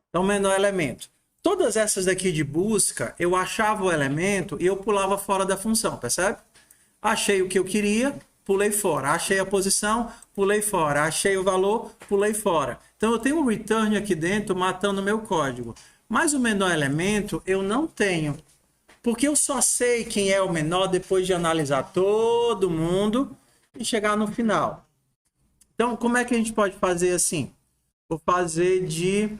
Então, menor elemento. Todas essas daqui de busca, eu achava o elemento e eu pulava fora da função, percebe? Achei o que eu queria, pulei fora. Achei a posição, pulei fora. Achei o valor, pulei fora. Então, eu tenho um return aqui dentro matando o meu código. Mas o menor elemento eu não tenho. Porque eu só sei quem é o menor depois de analisar todo mundo e chegar no final. Então, como é que a gente pode fazer assim? Vou fazer de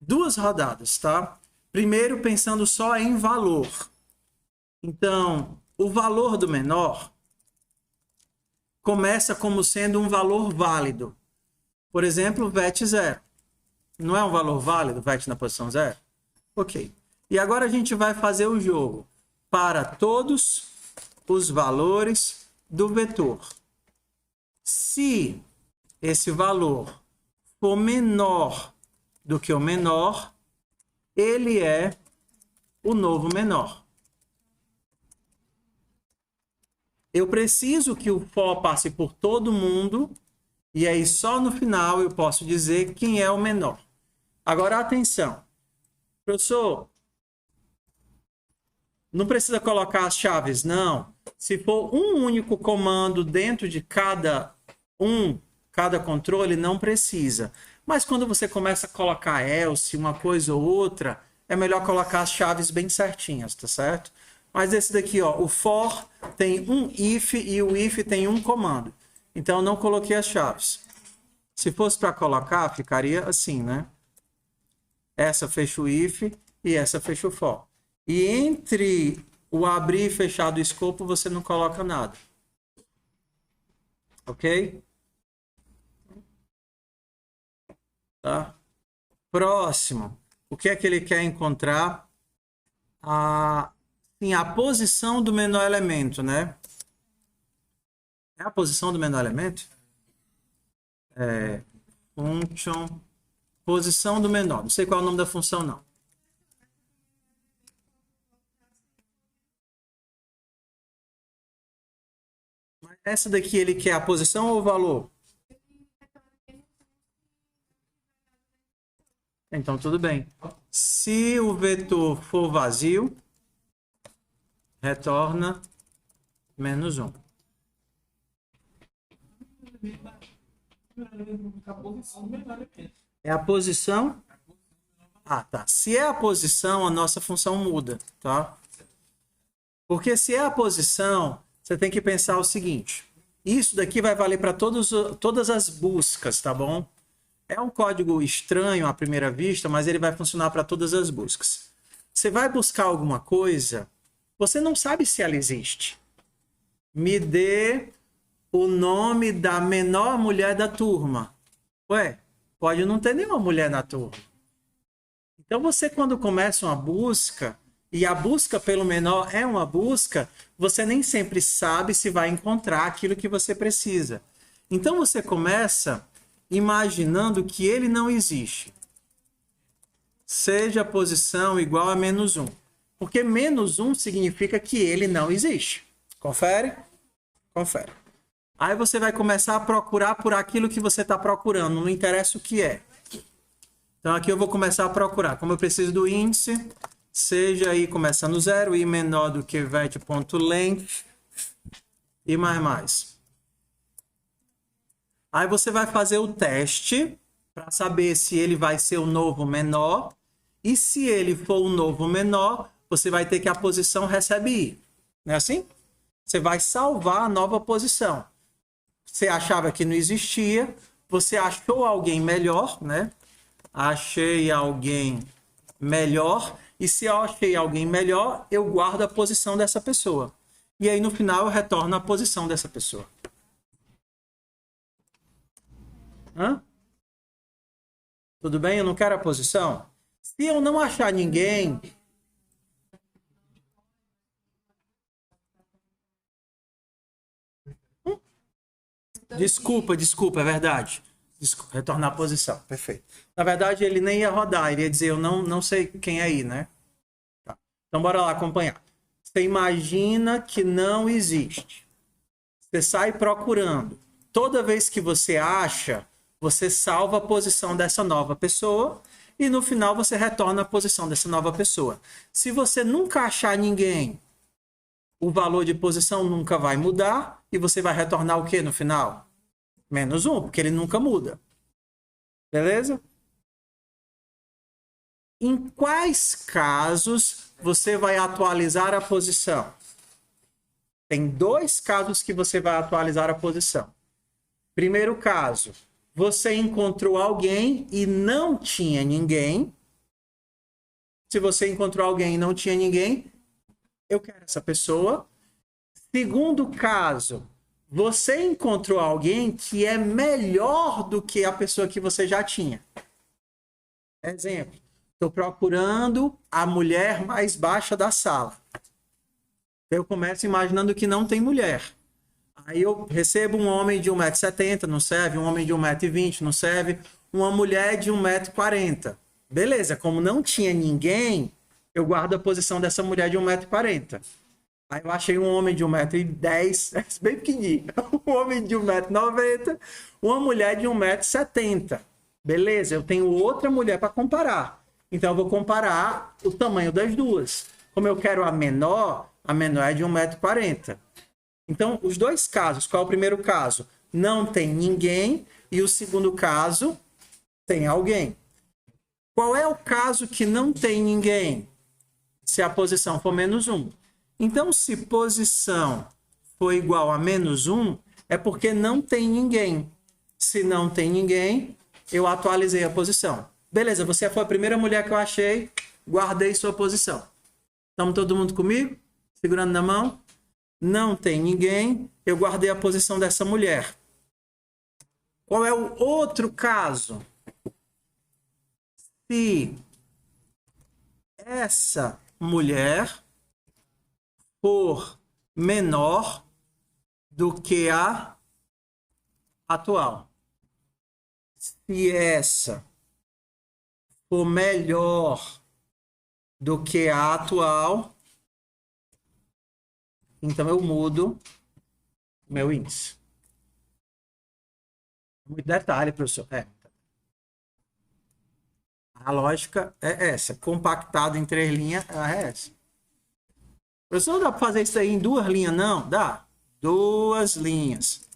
2 rodadas, tá? Primeiro, pensando só em valor. Então, o valor do menor começa como sendo um valor válido. Por exemplo, VET 0. Não é um valor válido, VET na posição 0? Ok. E agora a gente vai fazer o jogo para todos os valores do vetor. Se esse valor for menor do que o menor, ele é o novo menor. Eu preciso que o for passe por todo mundo, e aí só no final eu posso dizer quem é o menor. Agora, atenção. Professor, não precisa colocar as chaves, não. Se for um único comando dentro de cada controle, não precisa. Mas quando você começa a colocar else, uma coisa ou outra, é melhor colocar as chaves bem certinhas, tá certo? Mas esse daqui, ó, o for tem um if e o if tem um comando. Então, eu não coloquei as chaves. Se fosse para colocar, ficaria assim, né? Essa fecha o if e essa fecha o for. E entre o abrir e fechar do escopo, você não coloca nada. Ok? Tá? Próximo. O que é que ele quer encontrar? Sim, a posição do menor elemento, né? É a posição do menor elemento? Function. Posição do menor. Não sei qual é o nome da função, não. Essa daqui ele quer a posição ou o valor? Então, tudo bem. Se o vetor for vazio, retorna -1. É a posição? Ah, tá. Se é a posição, a nossa função muda, tá? Porque se é a posição, você tem que pensar o seguinte. Isso daqui vai valer para todas as buscas, tá bom? É um código estranho à primeira vista, mas ele vai funcionar para todas as buscas. Você vai buscar alguma coisa, você não sabe se ela existe. Me dê o nome da menor mulher da turma. Ué, pode não ter nenhuma mulher na turma. Então, você quando começa uma busca, e a busca pelo menor é uma busca, você nem sempre sabe se vai encontrar aquilo que você precisa. Então, você começa imaginando que ele não existe. Seja a posição igual a -1. Porque -1 significa que ele não existe. Confere? Confere. Aí você vai começar a procurar por aquilo que você está procurando, não interessa o que é. Então aqui eu vou começar a procurar. Como eu preciso do índice, seja aí começando 0, i menor do que vet.length e mais. Aí você vai fazer o teste para saber se ele vai ser o novo menor. E se ele for o novo menor, você vai ter que a posição recebe i. Não é assim? Você vai salvar a nova posição. Você achava que não existia, você achou alguém melhor, né? Achei alguém melhor. E se eu achei alguém melhor, eu guardo a posição dessa pessoa. E aí no final eu retorno a posição dessa pessoa. Hã? Tudo bem? Eu não quero a posição? Se eu não achar ninguém... Desculpa, é verdade. Desculpa, retornar a posição, perfeito. Na verdade, ele nem ia rodar, ele ia dizer, eu não sei quem é aí, né? Tá. Então, bora lá acompanhar. Você imagina que não existe. Você sai procurando. Toda vez que você acha, você salva a posição dessa nova pessoa e no final você retorna à posição dessa nova pessoa. Se você nunca achar ninguém, o valor de posição nunca vai mudar e você vai retornar o que no final? -1, porque ele nunca muda. Beleza? Em quais casos você vai atualizar a posição? Tem 2 casos que você vai atualizar a posição. Primeiro caso, você encontrou alguém e não tinha ninguém. Se você encontrou alguém e não tinha ninguém, eu quero essa pessoa. Segundo caso, você encontrou alguém que é melhor do que a pessoa que você já tinha. Exemplo, estou procurando a mulher mais baixa da sala. Eu começo imaginando que não tem mulher. Aí eu recebo um homem de 1,70 m, não serve. Um homem de 1,20 m, não serve. Uma mulher de 1,40 m. Beleza, como não tinha ninguém, eu guardo a posição dessa mulher de 1,40 m. Aí eu achei um homem de 1,10 m, bem pequenininho. Um homem de 1,90 m, uma mulher de 1,70 m. Beleza, eu tenho outra mulher para comparar. Então eu vou comparar o tamanho das duas. Como eu quero a menor é de 1,40 m. Então, os 2 casos, qual é o primeiro caso? Não tem ninguém. E o segundo caso, tem alguém. Qual é o caso que não tem ninguém? Se a posição for -1. Então, se posição for igual a -1, é porque não tem ninguém. Se não tem ninguém, eu atualizei a posição. Beleza, você foi a primeira mulher que eu achei, guardei sua posição. Estamos todo mundo comigo? Segurando na mão? Não tem ninguém, eu guardei a posição dessa mulher. Qual é o outro caso? Se essa mulher for menor do que a atual. Se essa for melhor do que a atual, então eu mudo meu índice. Muito detalhe, professor. A lógica é essa. Compactado em 3 linhas é essa. Professor, não dá para fazer isso aí em 2 linhas, não? Dá. 2 linhas.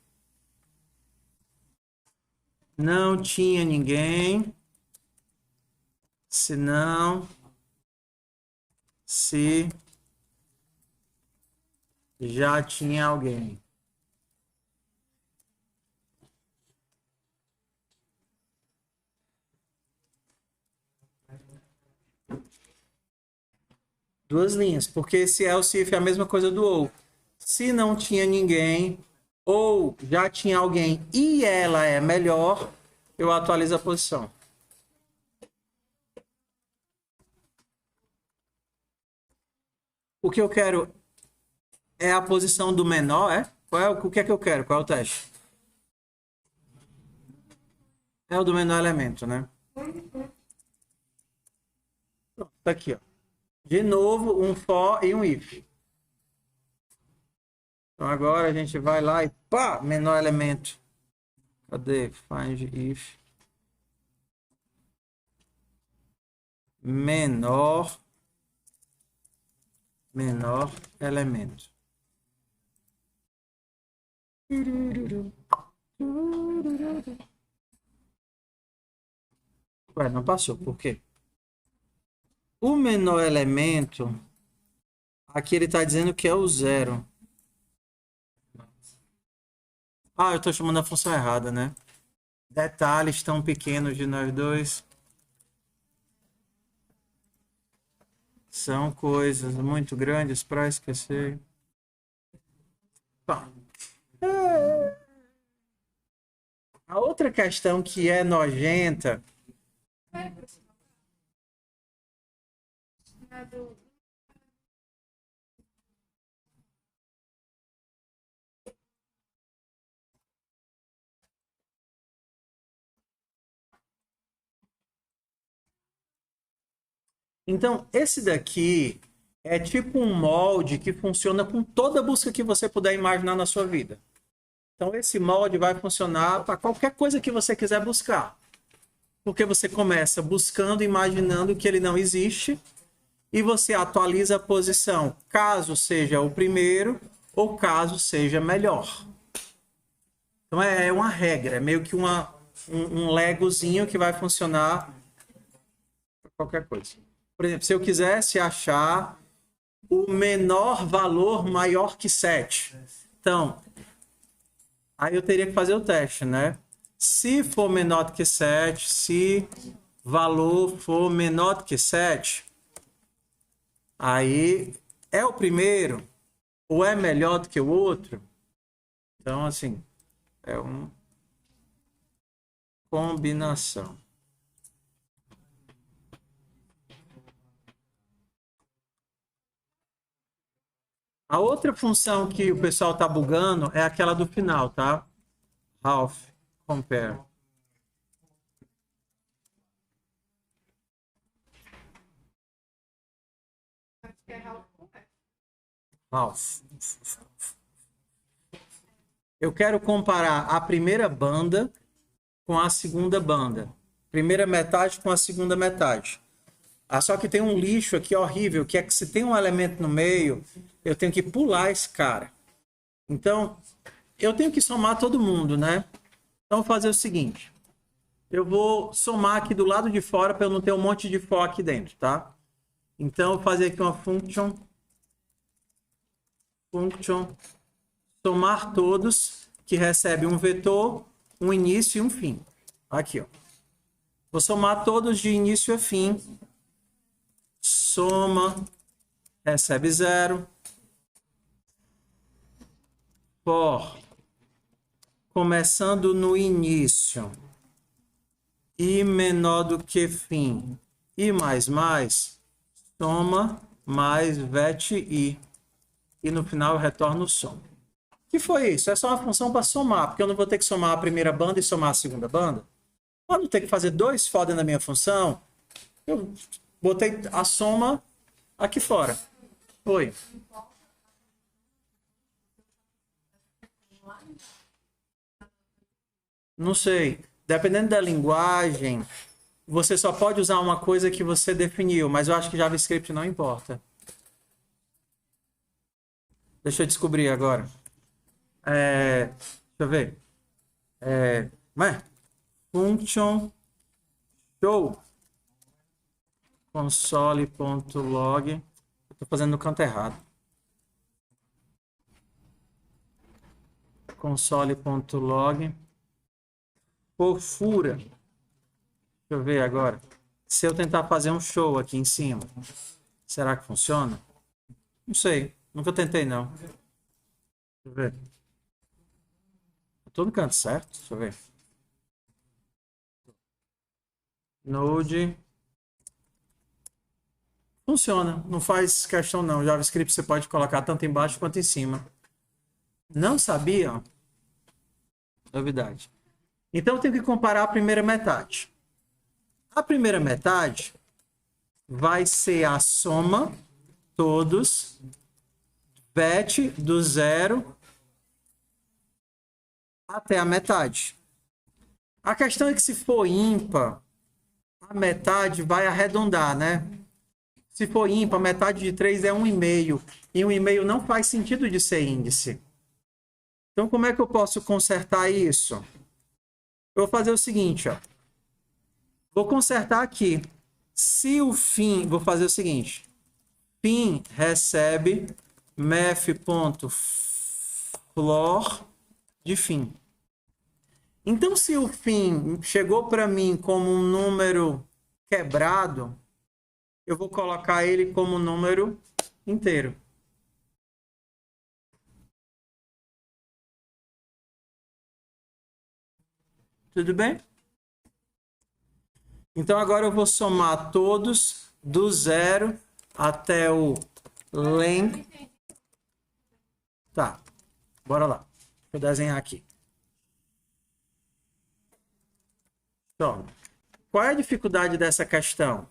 Não tinha ninguém. Senão, se já tinha alguém. Duas linhas, porque esse else if é a mesma coisa do ou. Se não tinha ninguém, ou já tinha alguém e ela é melhor, eu atualizo a posição. O que eu quero é a posição do menor, é? O que é que eu quero? Qual é o teste? É o do menor elemento, né? Pronto, tá aqui, ó. De novo, um for e um if. Então agora a gente vai lá e pá, menor elemento. Cadê? Find if. Menor elemento. Ué, não passou. Por quê? O menor elemento, aqui ele está dizendo que é o 0. Ah, eu estou chamando a função errada, né? Detalhes tão pequenos de nós dois. São coisas muito grandes para esquecer. Tá. A outra questão que é nojenta... Então, esse daqui é tipo um molde que funciona com toda busca que você puder imaginar na sua vida. Então, esse molde vai funcionar para qualquer coisa que você quiser buscar. porque você começa buscando, imaginando que ele não existe, e você atualiza a posição, caso seja o primeiro ou caso seja melhor. Então é uma regra, é meio que um legozinho que vai funcionar para qualquer coisa. Por exemplo, se eu quisesse achar o menor valor maior que 7, então, aí eu teria que fazer o teste, né? Se for menor do que 7, se valor for menor do que 7, aí é o primeiro ou é melhor do que o outro? Então, assim, é uma combinação. A outra função que o pessoal está bugando é aquela do final, tá? Half, compare. Half. Eu quero comparar a primeira banda com a segunda banda. Primeira metade com a segunda metade. Só que tem um lixo aqui horrível, que é que se tem um elemento no meio, eu tenho que pular esse cara. Então, eu tenho que somar todo mundo, né? Então, vou fazer o seguinte. Eu vou somar aqui do lado de fora para eu não ter um monte de for aqui dentro, tá? Então, eu vou fazer aqui uma function. Somar todos, que recebe um vetor, um início e um fim. Aqui, ó. Vou somar todos de início a fim. Soma, recebe 0. For, começando no início e menor do que fim e mais, soma mais vet i. E no final eu retorno o som. O que foi isso? É só uma função para somar, porque eu não vou ter que somar a primeira banda e somar a segunda banda. Para não ter que fazer dois for na minha função, eu botei a soma aqui fora. Foi. Não sei. Dependendo da linguagem, você só pode usar uma coisa que você definiu, mas eu acho que JavaScript não importa. Deixa eu descobrir agora. Deixa eu ver. Function show console.log. Estou fazendo no canto errado. Console.log. Fofura. Deixa eu ver agora. Se eu tentar fazer um show aqui em cima, será que funciona? Não sei. Nunca tentei, não. Deixa eu ver. Estou no canto certo? Deixa eu ver. Node. Funciona. Não faz questão, não. JavaScript você pode colocar tanto embaixo quanto em cima. Não sabia? Novidade. Então, eu tenho que comparar a primeira metade. A primeira metade vai ser a soma, todos, vet do 0 até a metade. A questão é que se for ímpar, a metade vai arredondar, né? Se for ímpar, metade de 3 é 1,5. E 1,5 não faz sentido de ser índice. Então, como é que eu posso consertar isso? Eu vou fazer o seguinte, ó. Vou consertar aqui. Se o fim... Vou fazer o seguinte. Fim recebe math.floor de fim. Então, se o fim chegou para mim como um número quebrado, eu vou colocar ele como número inteiro. Tudo bem? Então, agora eu vou somar todos do 0 até o length. Tá, bora lá. Deixa eu desenhar aqui. Então, qual é a dificuldade dessa questão?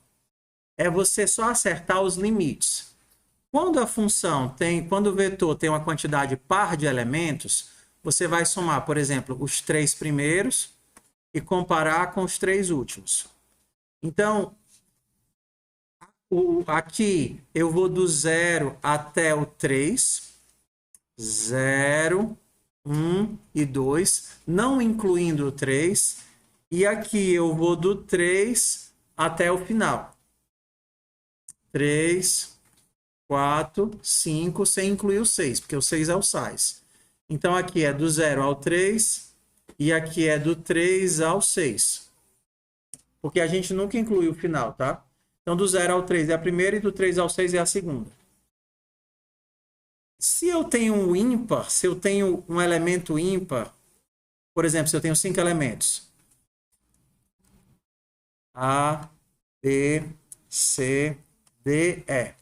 É você só acertar os limites. Quando a função tem, quando o vetor tem uma quantidade par de elementos, você vai somar, por exemplo, os 3 primeiros e comparar com os 3 últimos. Então, aqui eu vou do 0 até o 3. 0, 1 e 2, não incluindo o 3. E aqui eu vou do 3 até o final. 3, 4, 5, sem incluir o 6, porque o 6 é o sais. Então, aqui é do 0 ao 3 e aqui é do 3 ao 6. Porque a gente nunca inclui o final, tá? Então, do 0 ao 3 é a primeira e do 3 ao 6 é a segunda. Se eu tenho um ímpar, se eu tenho um elemento ímpar, por exemplo, se eu tenho 5 elementos, A, B, C, D, E.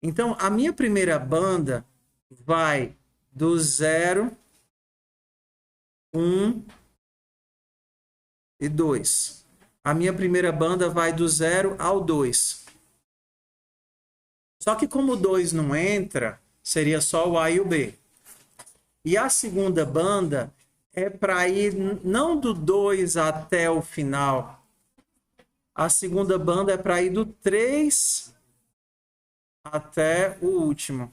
Então, a minha primeira banda vai do 0, 1 e 2. A minha primeira banda vai do 0 ao 2. Só que como o 2 não entra, seria só o A e o B. E a segunda banda é para ir não do 2 até o final. A segunda banda é para ir do 3 até o último.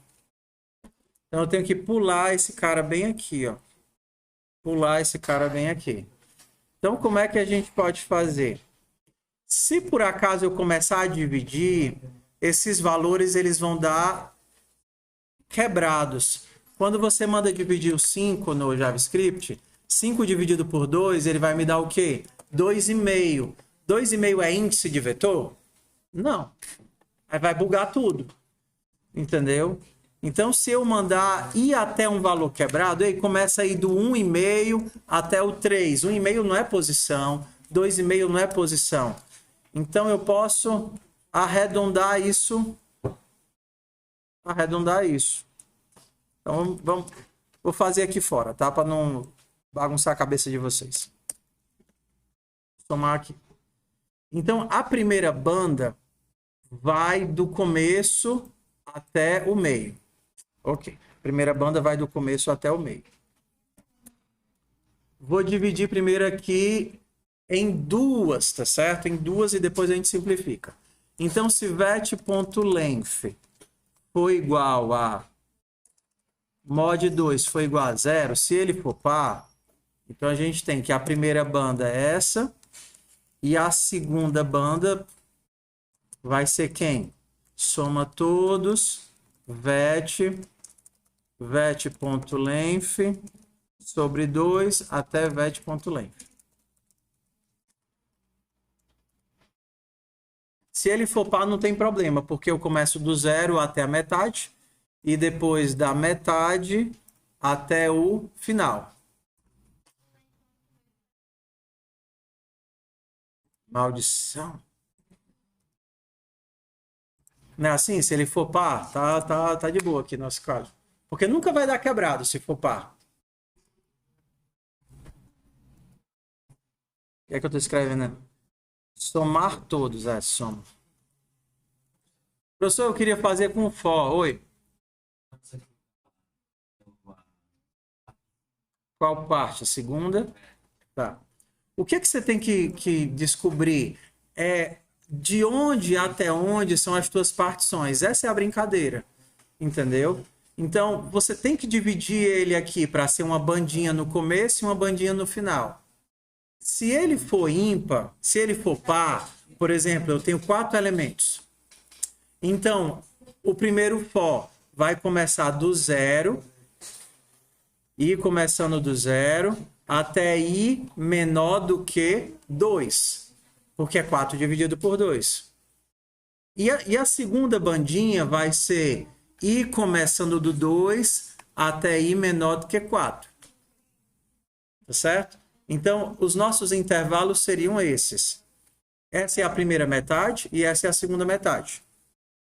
Então eu tenho que pular esse cara bem aqui, ó. Pular esse cara bem aqui. Então como é que a gente pode fazer? Se por acaso eu começar a dividir, esses valores eles vão dar quebrados. Quando você manda dividir o 5 no JavaScript, 5 dividido por 2, ele vai me dar o quê? 2,5. 2,5 é índice de vetor? Não. Aí vai bugar tudo. Entendeu? Então, se eu mandar ir até um valor quebrado, aí começa a ir do 1,5 até o 3. 1,5 não é posição, 2,5 não é posição. Então, eu posso arredondar isso. Então, vou fazer aqui fora, tá? Para não bagunçar a cabeça de vocês. Vou somar aqui. Então, a primeira banda vai do começo até o meio. Ok. Primeira banda vai do começo até o meio. Vou dividir primeiro aqui em duas, tá certo? Em duas e depois a gente simplifica. Então, se vet.length for igual a mod 2 for igual a 0, se ele for par, então a gente tem que a primeira banda é essa e a segunda banda vai ser quem? Soma todos, vet.length sobre 2 até vet.length. Se ele for par, não tem problema, porque eu começo do 0 até a metade e depois da metade até o final. Maldição. Não é assim? Se ele for par, tá de boa aqui no nosso caso. Porque nunca vai dar quebrado se for par. O que é que eu estou escrevendo? Somar todos, soma. Professor, eu queria fazer com for. Oi. Qual parte? A segunda? Tá. O que você tem que descobrir é de onde até onde são as tuas partições. Essa é a brincadeira, entendeu? Então, você tem que dividir ele aqui para ser uma bandinha no começo e uma bandinha no final. Se ele for ímpar, se ele for par, por exemplo, eu tenho 4 elementos. Então, o primeiro for vai começar do 0, e começando do 0, até i menor do que 2, porque é 4 dividido por 2. E a segunda bandinha vai ser i começando do 2 até i menor do que 4. Tá certo? Então, os nossos intervalos seriam esses. Essa é a primeira metade e essa é a segunda metade.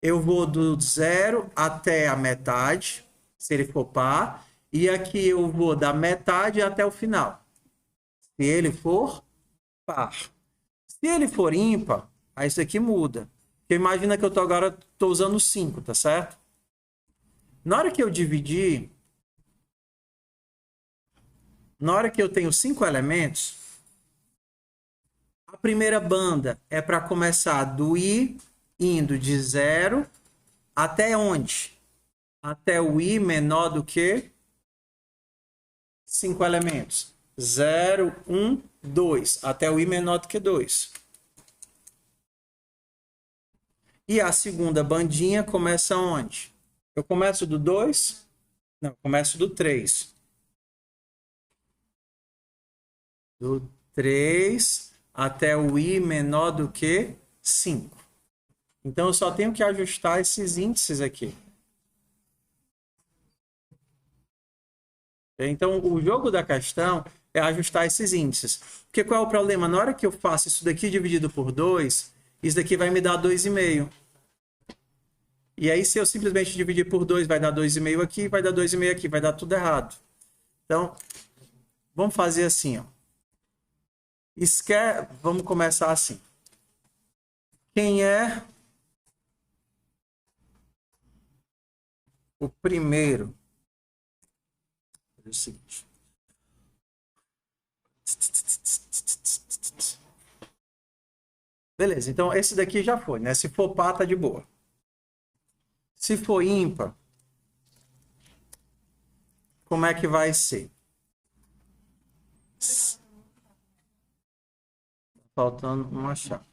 Eu vou do 0 até a metade, se ele for par, e aqui eu vou da metade até o final, se ele for par. Se ele for ímpar, aí isso aqui muda. Porque imagina que eu agora estou usando 5, tá certo? Na hora que eu dividir, na hora que eu tenho 5 elementos, A primeira banda é para começar do I indo de 0 até onde? Até o I menor do que 5 elementos. 0, 1, 2. Até o I menor do que 2. E a segunda bandinha começa onde? Eu começo do 2? Não, eu começo do 3. Do 3 até o I menor do que 5. Então, eu só tenho que ajustar esses índices aqui. Então, o jogo da questão é ajustar esses índices. Porque qual é o problema? Na hora que eu faço isso daqui dividido por 2, isso daqui vai me dar 2,5. E aí, se eu simplesmente dividir por 2, vai dar 2,5 aqui, vai dar 2,5 aqui, vai dar tudo errado. Então, vamos fazer assim, ó. Vamos começar assim. Quem é o primeiro? É o seguinte. Beleza, então esse daqui já foi, né? Se for par, tá de boa. Se for ímpar, como é que vai ser? Faltando uma chave.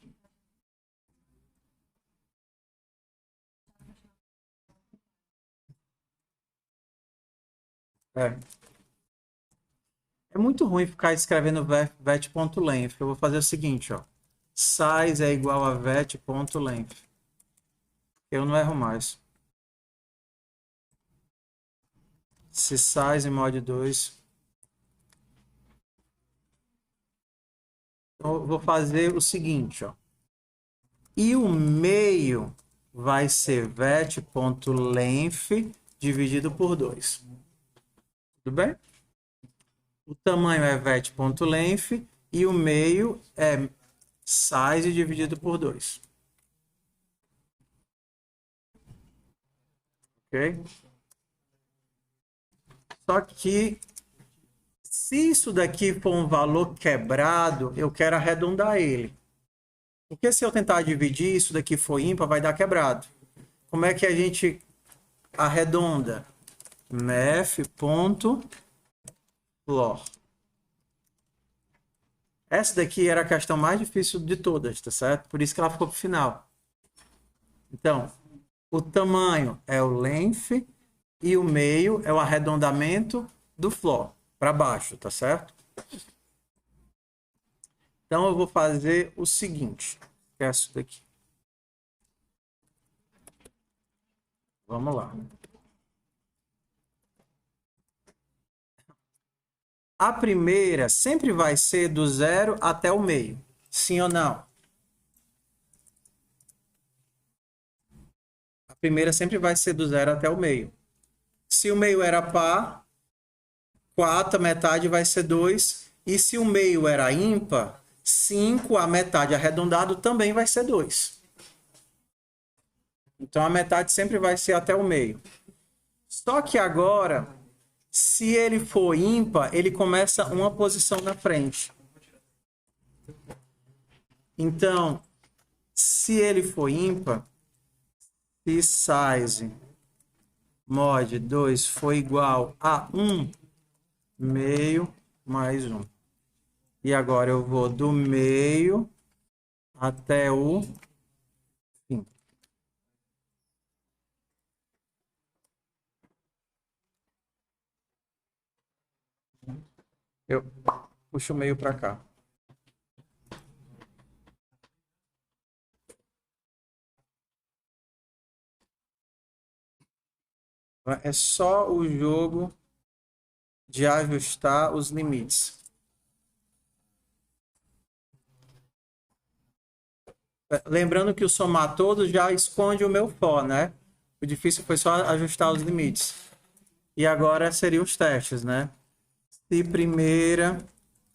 É muito ruim ficar escrevendo vet.length. Eu vou fazer o seguinte, ó. Size é igual a vet.length. Eu não erro mais. Se size mod 2. Eu vou fazer o seguinte, ó. E o meio vai ser vet.length dividido por 2. Tudo bem? O tamanho é vet.length e o meio é size dividido por 2. Ok? Só que se isso daqui for um valor quebrado, eu quero arredondar ele. Porque se eu tentar dividir, isso daqui for ímpar, vai dar quebrado. Como é que a gente arredonda? Math.floor. Essa daqui era a questão mais difícil de todas, tá certo? Por isso que ela ficou para o final. Então, o tamanho é o length e o meio é o arredondamento do floor para baixo, tá certo? Então, eu vou fazer o seguinte. Esquece isso daqui. Vamos lá. A primeira sempre vai ser do 0 até o meio. Sim ou não? A primeira sempre vai ser do 0 até o meio. Se o meio era par, 4, a metade vai ser 2. E se o meio era ímpar, 5, a metade arredondado também vai ser 2. Então, a metade sempre vai ser até o meio. Só que agora, se ele for ímpar, ele começa uma posição na frente. Então, se ele for ímpar, se size mod 2 for igual a 1, meio mais 1. E agora eu vou do meio até o fim. Eu puxo o meio para cá. É só o jogo de ajustar os limites. Lembrando que o somar todos já esconde o meu for, né? O difícil foi só ajustar os limites. E agora seriam os testes, né? Se primeira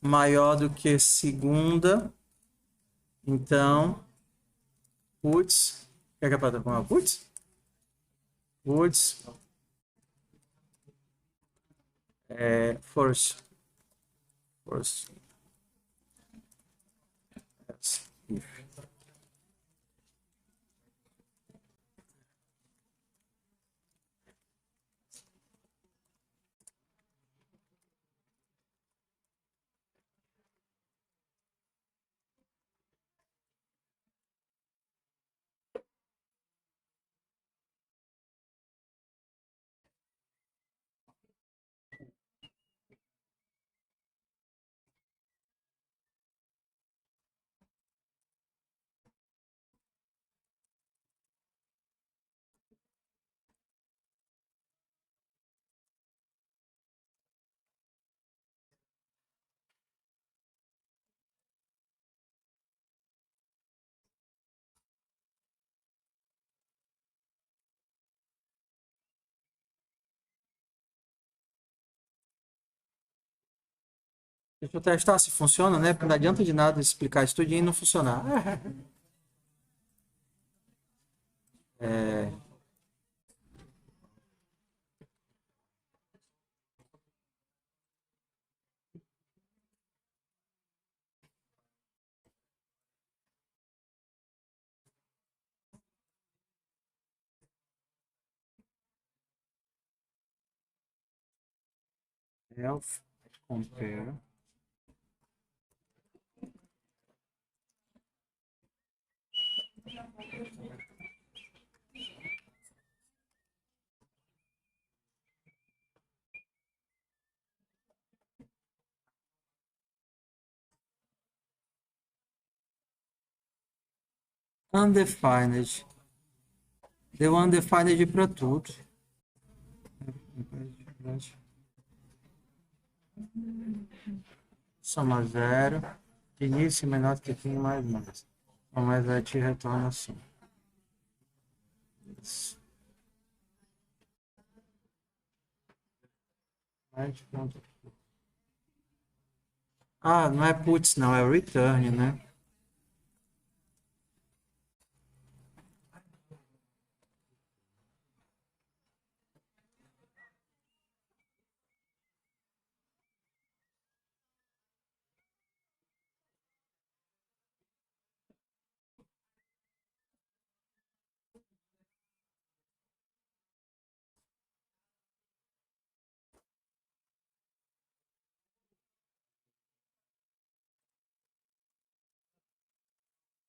maior do que segunda, então, puts, quer que a plataforma puts? Puts, first. Deixa eu testar se funciona, né? Porque não adianta de nada explicar isso tudinho e não funcionar. É, health, compare. Undefined. Deu undefined para tudo. Soma zero. Início menor que fim mais mais. O mais vai te retorna assim. Mais ponto. Ah, não é puts, não, é return, né?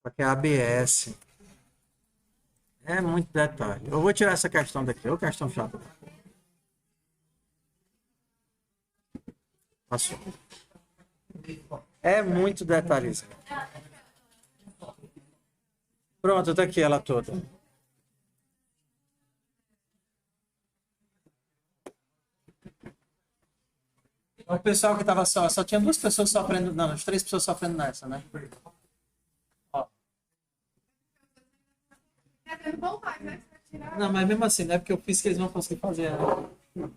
Porque é ABS. É muito detalhe. Eu vou tirar essa questão daqui. Ô, questão chata. Passou. É muito detalhista. Pronto, tá aqui ela toda. O pessoal que tava só tinha duas pessoas sofrendo, não, as três pessoas sofrendo nessa, né? Ó. Não, mas mesmo assim, não é porque eu fiz que eles vão conseguir fazer, né?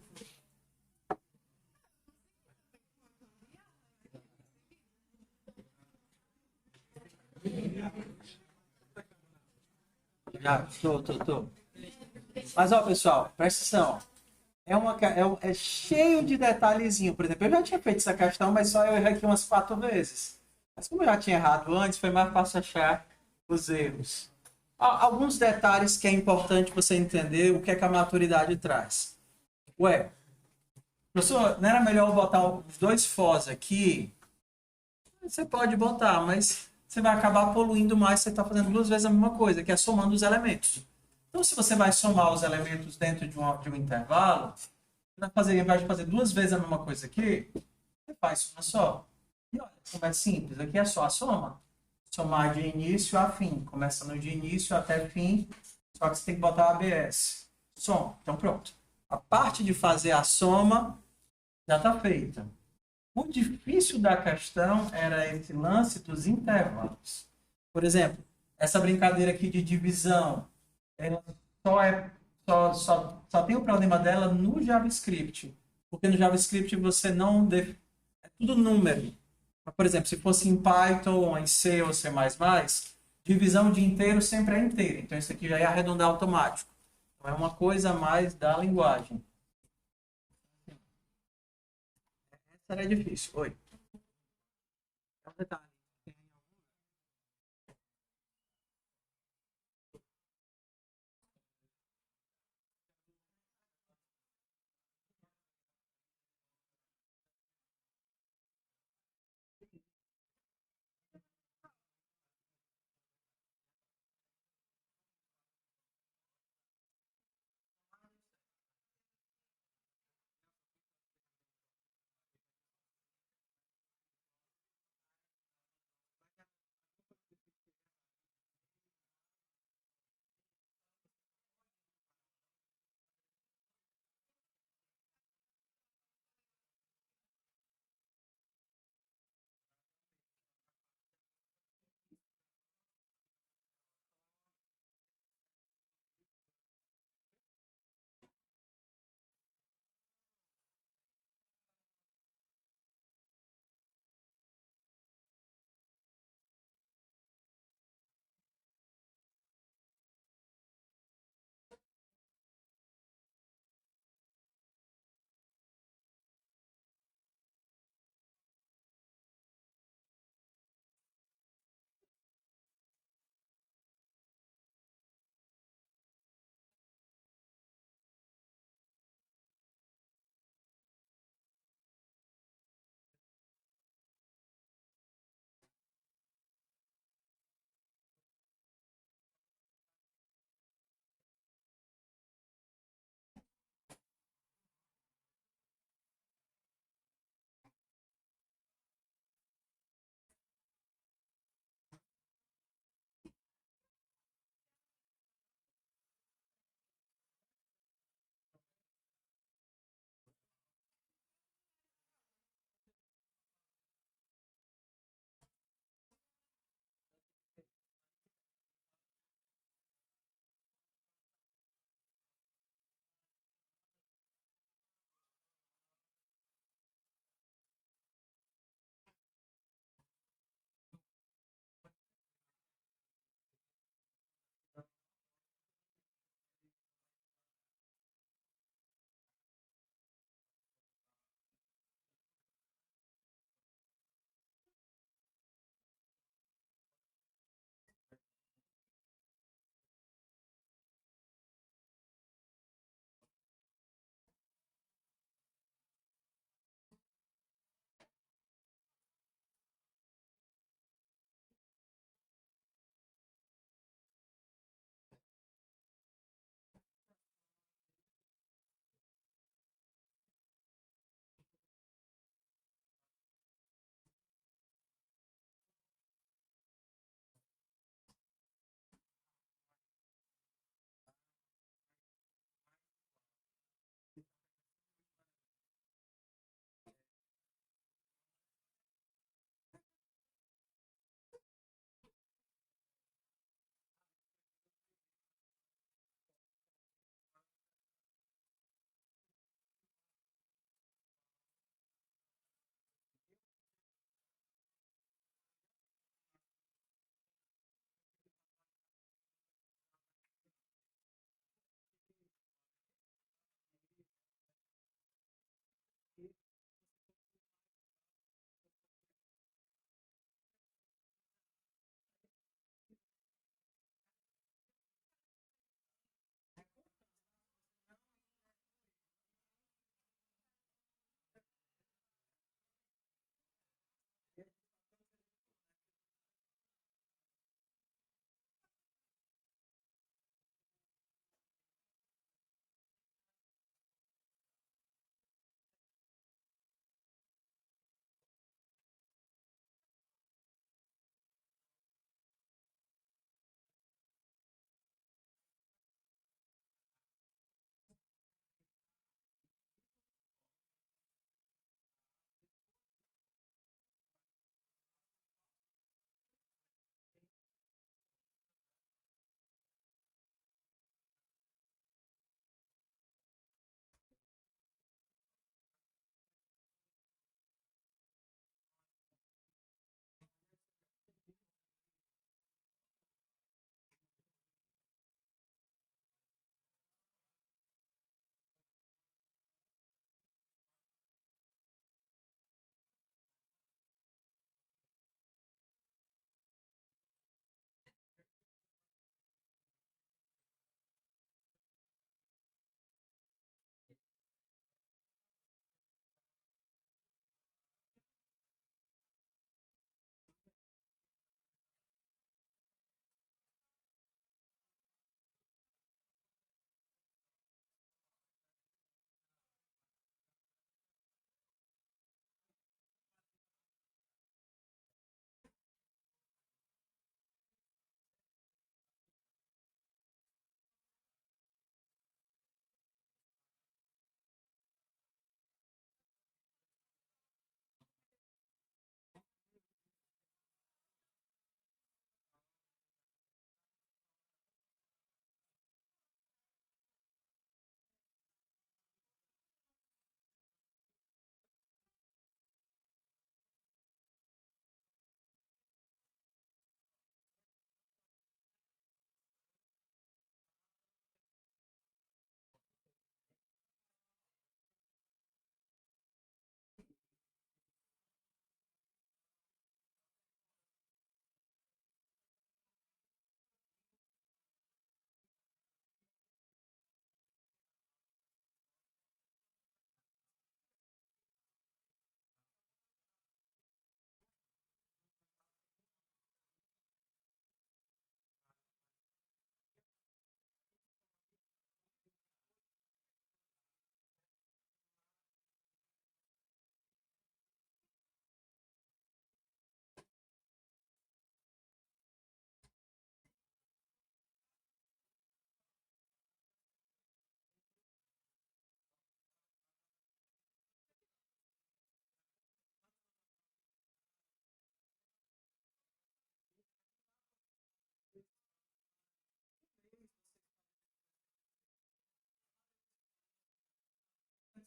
Já, tô. Mas, ó, pessoal, presta atenção. É cheio de detalhezinho. Por exemplo, eu já tinha feito essa questão, mas só eu errei aqui umas 4 vezes. Mas como eu já tinha errado antes, foi mais fácil achar os erros. Alguns detalhes que é importante você entender o que é que a maturidade traz. Ué, professor, não era melhor botar os dois fós aqui? Você pode botar, mas você vai acabar poluindo mais se você está fazendo duas vezes a mesma coisa, que é somando os elementos. Então, se você vai somar os elementos dentro de um intervalo, vai fazer duas vezes a mesma coisa aqui, você faz uma só. E olha, como é simples, aqui é só a soma. Somar de início a fim. Começando de início até fim, só que você tem que botar o ABS. Soma. Então, pronto. A parte de fazer a soma já está feita. O difícil da questão era esse lance dos intervalos. Por exemplo, essa brincadeira aqui de divisão, ela só, é, só tem o problema dela no JavaScript. Porque no JavaScript você não... É tudo número. Por exemplo, se fosse em Python, em C ou C++, divisão de inteiro sempre é inteiro. Então isso aqui já é arredondar automático. Então é uma coisa a mais da linguagem. Essa era difícil. Oi. É um detalhe.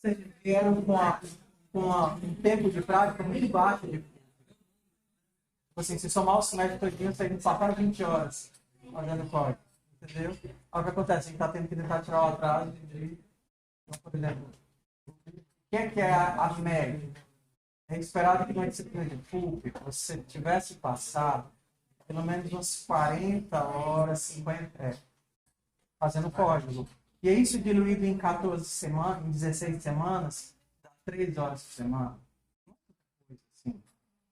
Vocês vieram um tempo de prática muito baixo. Tipo assim, se somar o semestre todinho, vocês não passaram 20 horas fazendo código. Entendeu? Olha o que acontece, a gente está tendo que tentar tirar o atraso de, por exemplo, o que é a média? É esperado que numa disciplina de FUP você tivesse passado pelo menos umas 40 horas, 50, fazendo código. E é isso diluído em 14 semanas, em 16 semanas, dá 3 horas por semana. Assim.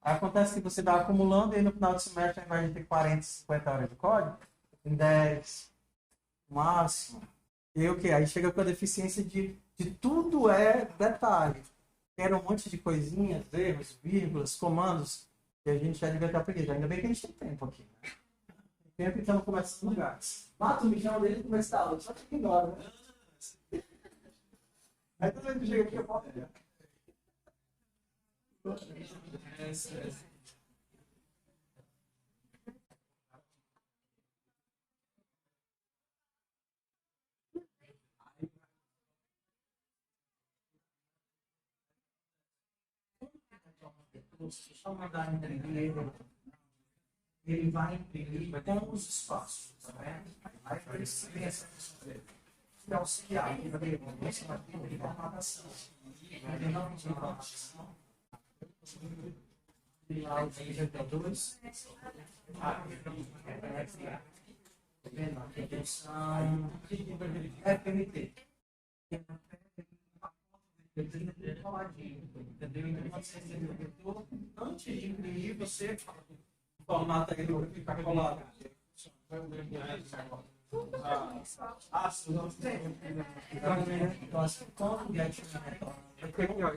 Aí acontece que você está acumulando e aí no final do semestre, ao invés de ter 40, 50 horas de código, tem 10, no máximo. E o que? Aí chega com a deficiência de tudo é detalhe. Era um monte de coisinhas, erros, vírgulas, comandos, que a gente já devia ter aprendido. Ainda bem que a gente tem tempo aqui. Né? Tem tempo então começa a lugares. Mata o mijão dele e começa a aula. Só que ignora, né? Aí todo mundo chega aqui, eu posso. Só mandar imprimir, ele vai imprimir com os espaços, tá vendo? Aí para isso você tem essa função de auxiliar, ele vai ver essa informação. Ele não tem informação. E lá o GP2. Atenção. FMT. Entendeu? Então, você antes de imprimir, você formata ele para ficar colado.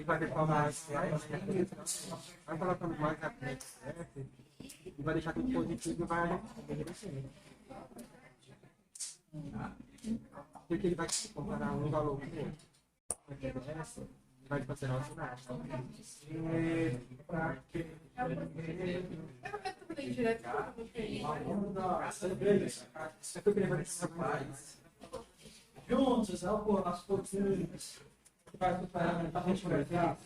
Vai deformar vai colocando mais a frente, certo? E vai deixar tudo positivo e vai envelhecendo. Porque ele vai comparar um valor com o outro. Vai considerar o sinal. Juntos, as pouquinhas. Vai preparar a gente vai ver.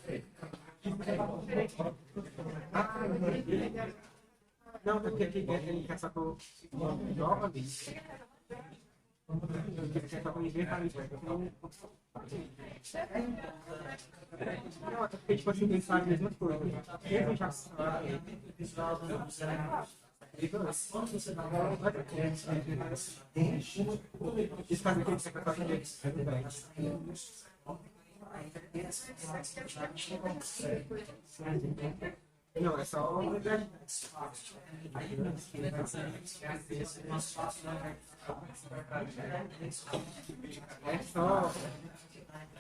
Não, porque aqui dentro ele quer só com nova vez. Ele quer só com ninguém para não, porque tipo assim, eles fazem a mesma coisa. Eu já sabe. Quando você dá uma vai ter que eles fazem aquilo que você quer fazer. Não, é só é só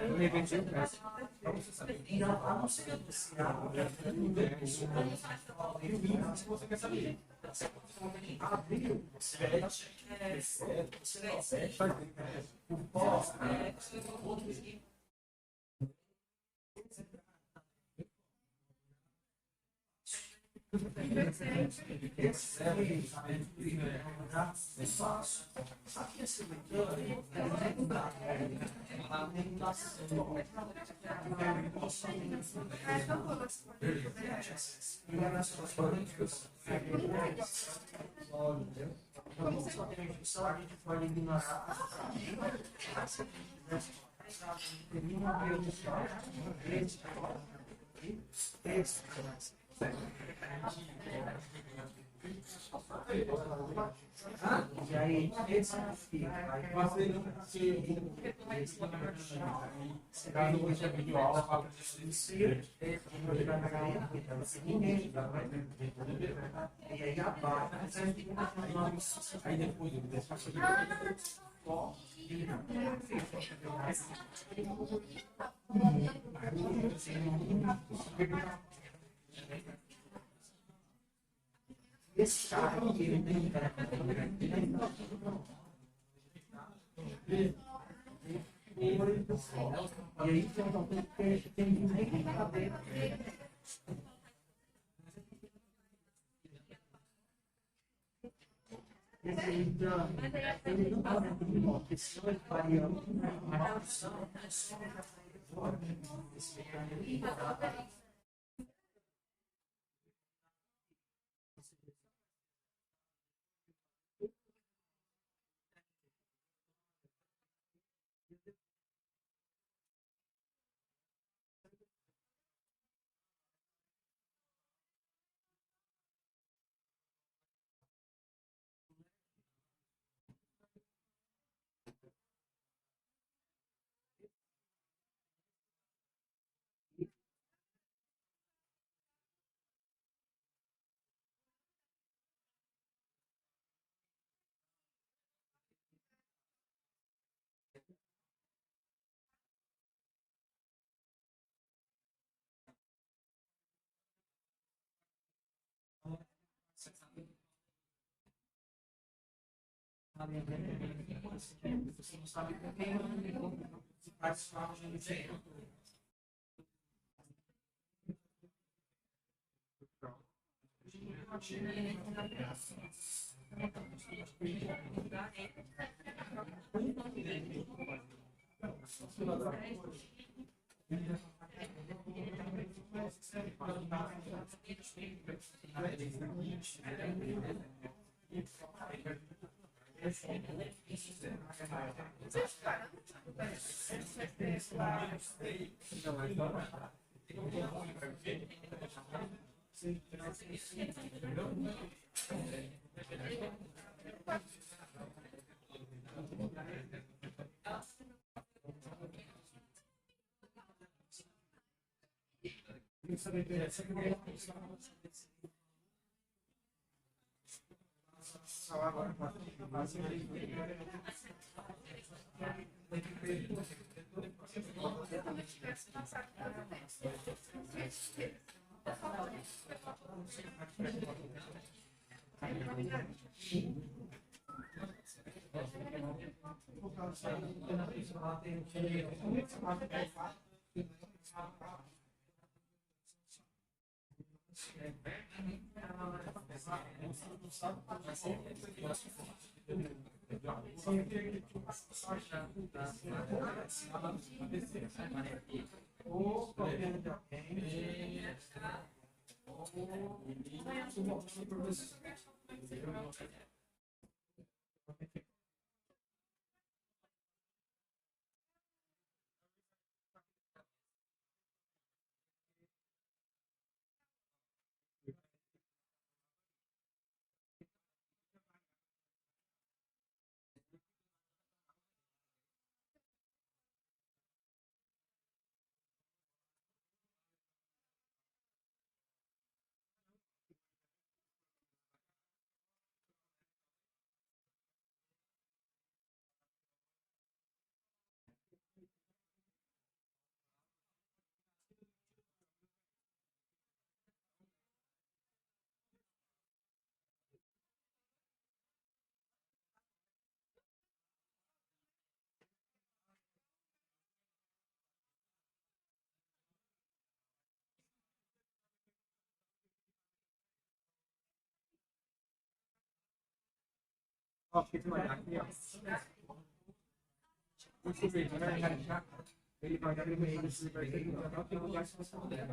um evento de peça. A não ser se você quer saber. Abriu, o pós, a gente pode ignorar. E aí, esse caso você é vídeo aula para e aí a barra aí depois esse cara aqui, ele tem e aí então tem que saber. Ele não está dentro de uma pessoa variando a opção Você não sabe com quem participar de um evento. Ó, porque tu vai aqui, ó. Esse vídeo, né? Ele vai dar primeiro, ele vai ter que dar o que lugar se você puder.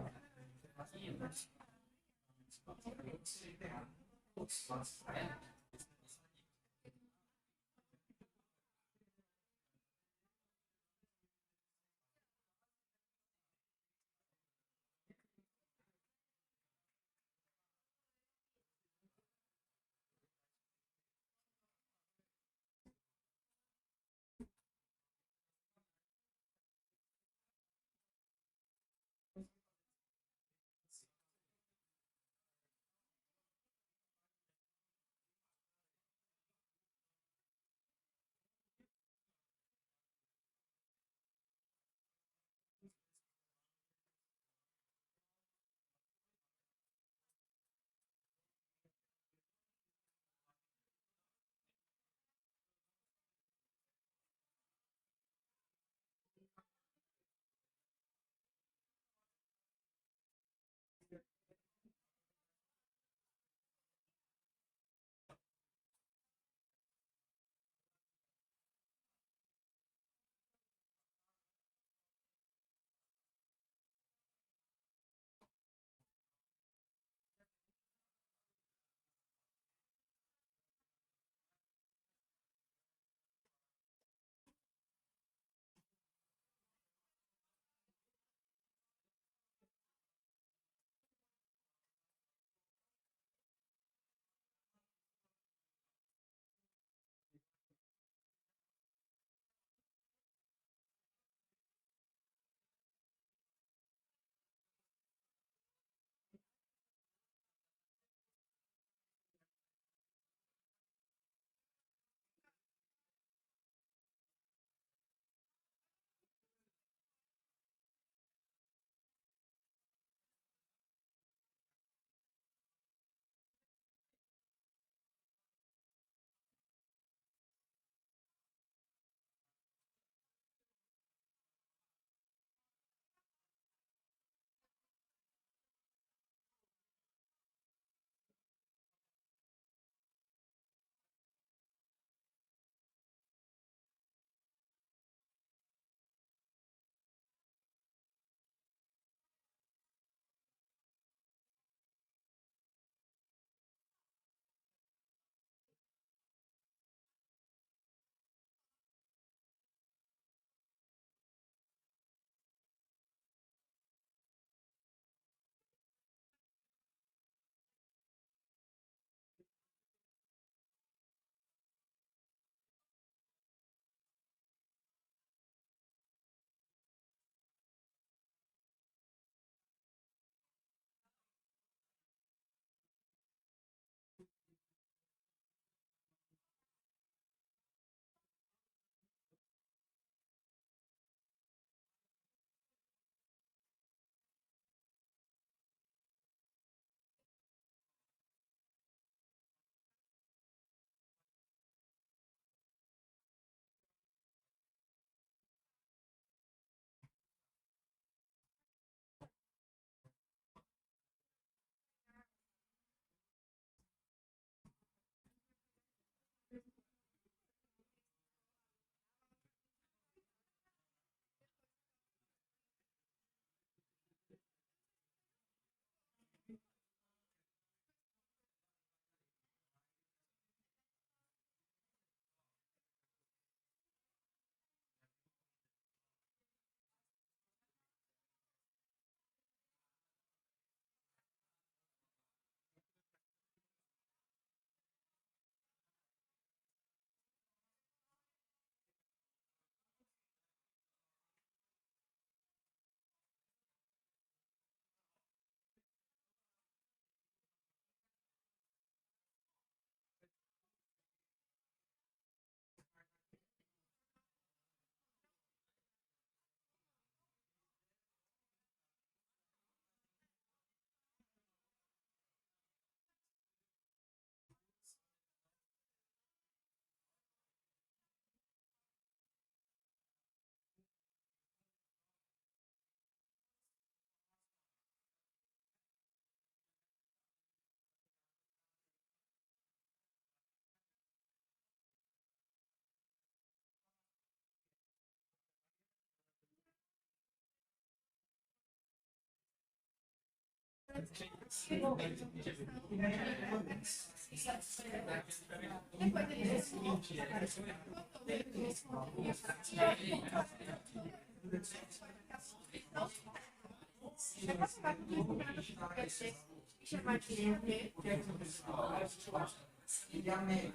E a média?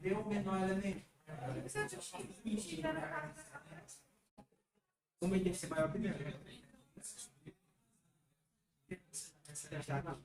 Deu o menor elemento. Como ele tem que ser maior primeiro. Deixar aqui.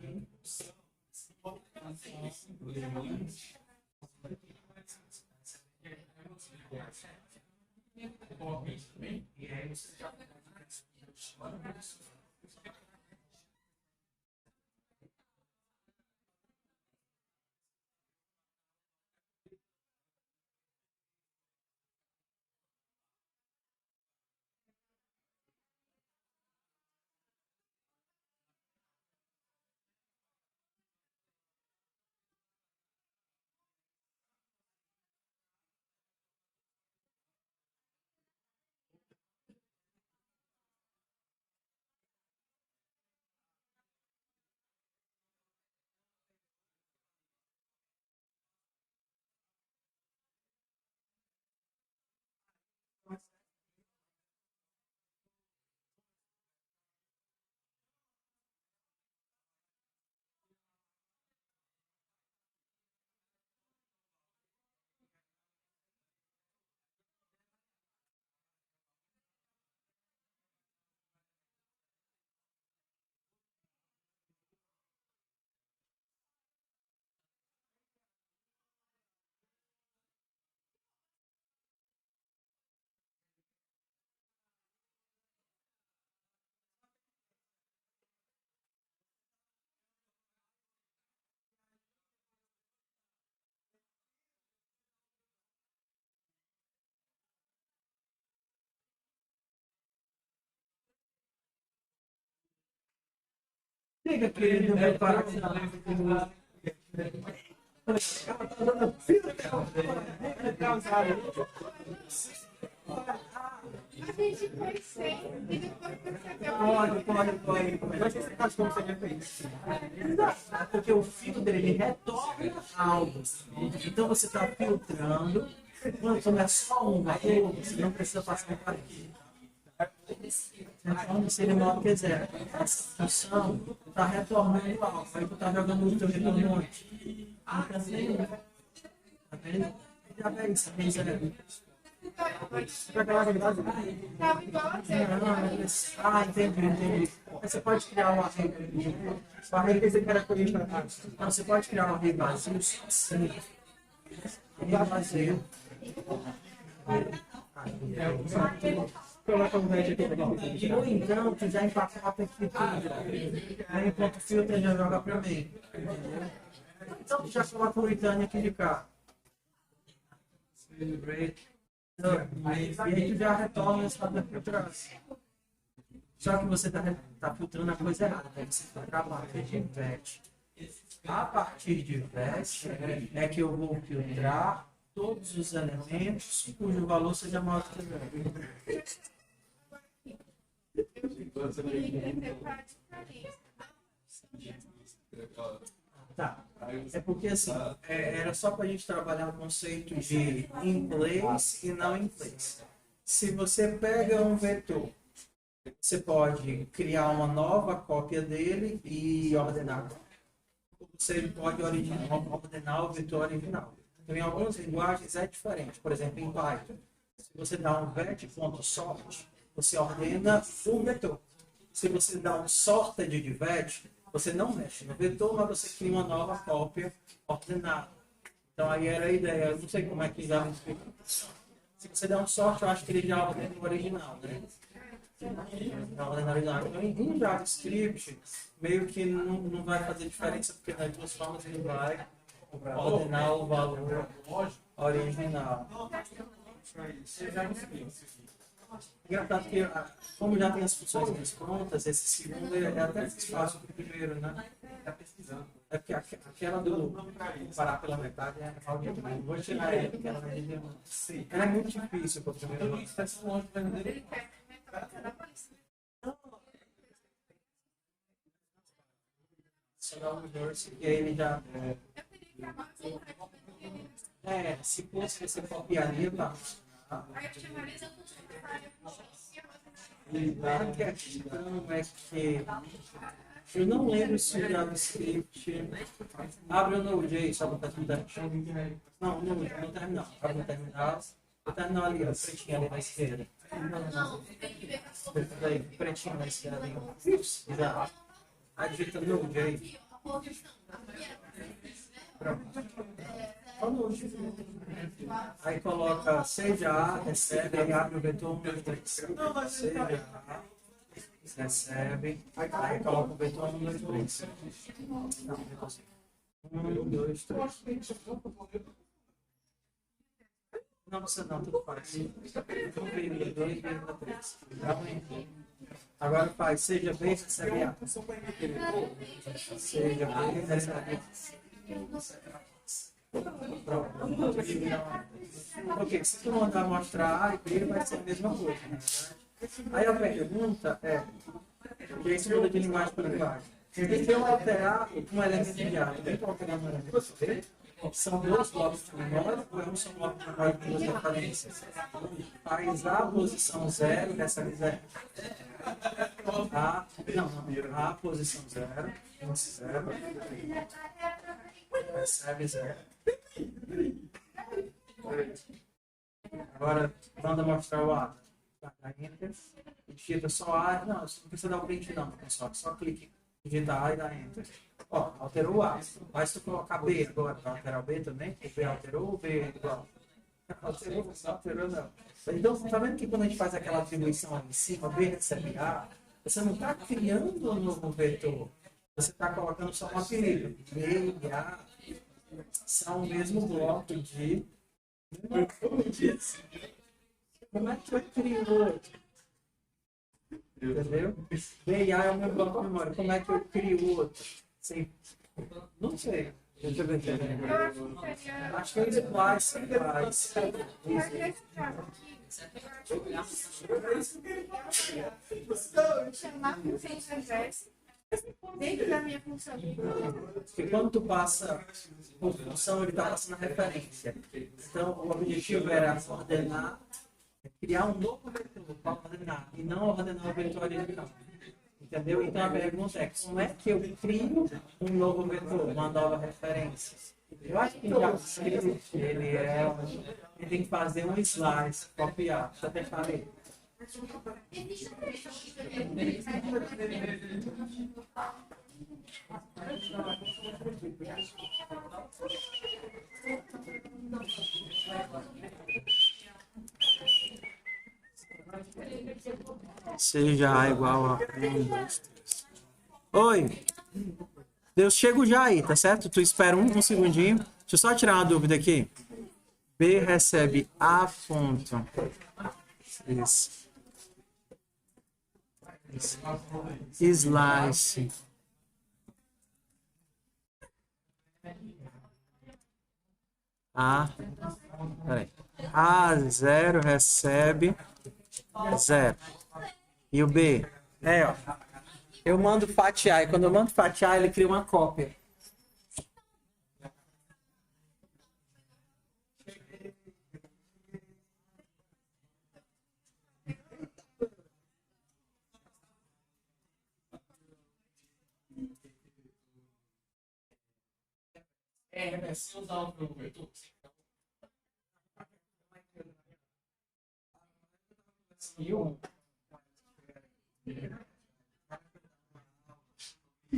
Chega, querido, meu coração. A gente foi sem e depois percebeu. Pode. Mas você faz como você já fez. Porque o filtro dele retorna algo. Então você está filtrando. Quando é só um valor, você não precisa passar um parede. Então, se ele é maior que zero, essa função está retornando algo. Aí tu está jogando o teu retorno antes. Tá vendo? Já vem, isso vem zero. Pra aquela realidade. Tava igual a zero. Ah, entendi. Você pode criar um array. O array tem que ser característica. Não, você pode criar um array vazio, sim. Array vazio. Coloca um match aqui pra Ou então, tu já empacota aqui tudo. Aí, enquanto o filtro já joga para mim. Então, tu já coloca o return aqui de cá. E aí, tu já retorna o resultado da filtração. Só que você está filtrando a coisa errada. Aí você filtra a partir de vet. A partir de vet é que eu vou filtrar todos os elementos cujo valor seja maior que zero. Tá. É porque assim, era só para a gente trabalhar o conceito de in place e não in place. Se você pega um vetor, você pode criar uma nova cópia dele e ordenar. Você pode ordenar o vetor original. Então, em algumas linguagens é diferente. Por exemplo, em Python, se você dá um vet.sort, você ordena o vetor. Se você dá um sorted de vet, você não mexe no vetor, mas você cria uma nova cópia ordenada. Então, aí era a ideia. Eu não sei como é que já me explica. Se você der um sort, eu acho que ele já ordena o original, né? Então, em JavaScript, meio que não vai fazer diferença, porque das duas formas ele vai ordenar o valor original. Engraçado que, como já tem as funções prontas, esse segundo é até mais fácil que o primeiro, né? É porque aquela do parar pela metade é mal demais. Vou tirar ela, porque ela vai demais. Ela é muito difícil para o primeiro. adicionar o reverse, e aí ele já... Eu teria que agora colocar aqui. Se fosse você copiaria, tá? Aí eu chamaria essa função para fazer a função A questão é que eu não lembro se o JavaScript abre o Node aí, só botar tudo dentro. Não, no terminal. Abre no terminal. O terminal ali, ó, pretinho ali na esquerda. Não, tem que ver com a Daí, pretinho na esquerda ali. Já. Aí digita Node aí. Pronto. Aí coloca seja A, recebe, aí abre o vetor 1, 2, 3. Seja A, recebe, aí coloca o vetor 1, 2, 3. Não, vetor 1, 2, 3. Não precisa não, tudo faz. 1,2,3. Agora faz seja B, recebe A. Seja B, recebe A. Porque se tu mandar mostrar A e B, vai ser a mesma coisa, né? Aí a pergunta é, porque aí se muda de linguagem para linguagem. Se eu alterar um elemento de A, eu tenho que alterar um elemento de B, são dois blocos de memória, ou é um só bloco de memória com duas referências? Faz A posição 0, recebe 0. A posição 0, esse 0, recebe 0. Agora, manda mostrar o A. Dá Enter. Digita só A. Não, você não precisa dar o print não, pessoal. Só clique. Digita A e dá Enter. Ó, alterou o A. Mas se tu colocar B agora, vai alterar o B também? O B alterou ou o B é igual? Alterou não. Então, tá vendo que quando a gente faz aquela atribuição ali em cima, B recebe A, você não está criando um novo vetor. Você está colocando só um apelido. B e A são o mesmo bloco de... Como é que eu crio outro? Entendeu? B e A é o meu bloco de memória. Como é que eu crio outro? Sim. Não sei. Deixa eu ver. Acho que é splice que faz. chamar a função reverse dentro da minha função. Porque quando tu passa por função, ele está passando a referência. Então, o objetivo era ordenar, criar um novo vetor para ordenar, e não ordenar o vetor original. Entendeu? Então, a pergunta é, como é que eu crio um novo vetor, uma nova referência? Eu acho que o JavaScript, ele tem que fazer um slice, copiar. Deixa eu até falei. Seja A igual a 1, 2, 3. Oi! Deus, chego já aí, tá certo? Tu espera um segundinho. Deixa eu só tirar uma dúvida aqui. B recebe A ponto. Isso. Slice. Peraí. A0 recebe 0. E o B? Ó. Eu mando fatiar. E quando eu mando fatiar, ele cria uma cópia. Se usar o meu vetor.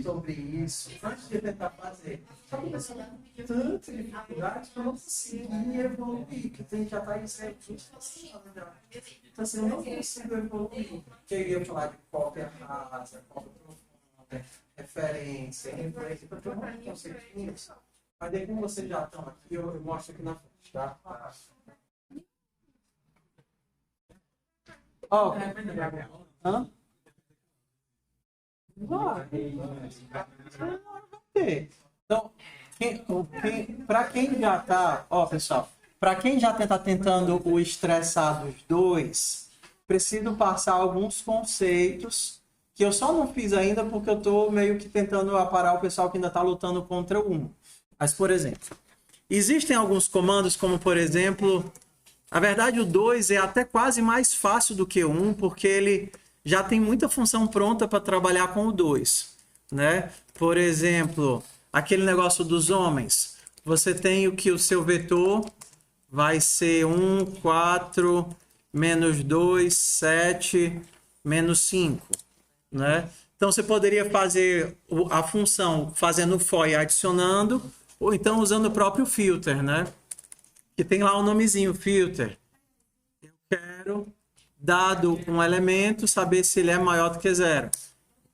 Sobre isso, antes de tentar fazer tanta dificuldade que eu não consegui evoluir, que tem que já estar isso aqui. Então, assim, eu não consigo evoluir. Cheguei a falar de cópia rasa, cópia profunda, referência, referência, porque eu não consigo isso. Mas daí, como vocês já estão aqui, eu mostro aqui na frente, tá? Ó, hã? Vai ter. Então, para quem já está, ó pessoal, para quem já está tentando o estressados 2, preciso passar alguns conceitos que eu só não fiz ainda porque eu estou meio que tentando aparar o pessoal que ainda está lutando contra o 1. Mas, por exemplo, existem alguns comandos, como por exemplo, na verdade o 2 é até quase mais fácil do que o 1, porque ele já tem muita função pronta para trabalhar com o 2, né? Por exemplo, aquele negócio dos homens. Você tem o que o seu vetor vai ser 1, 4, menos 2, 7, menos 5, né? Então você poderia fazer a função fazendo for e adicionando, ou então usando o próprio filter, né? Que tem lá o nomezinho, filter. Eu quero, dado um elemento, saber se ele é maior do que 0.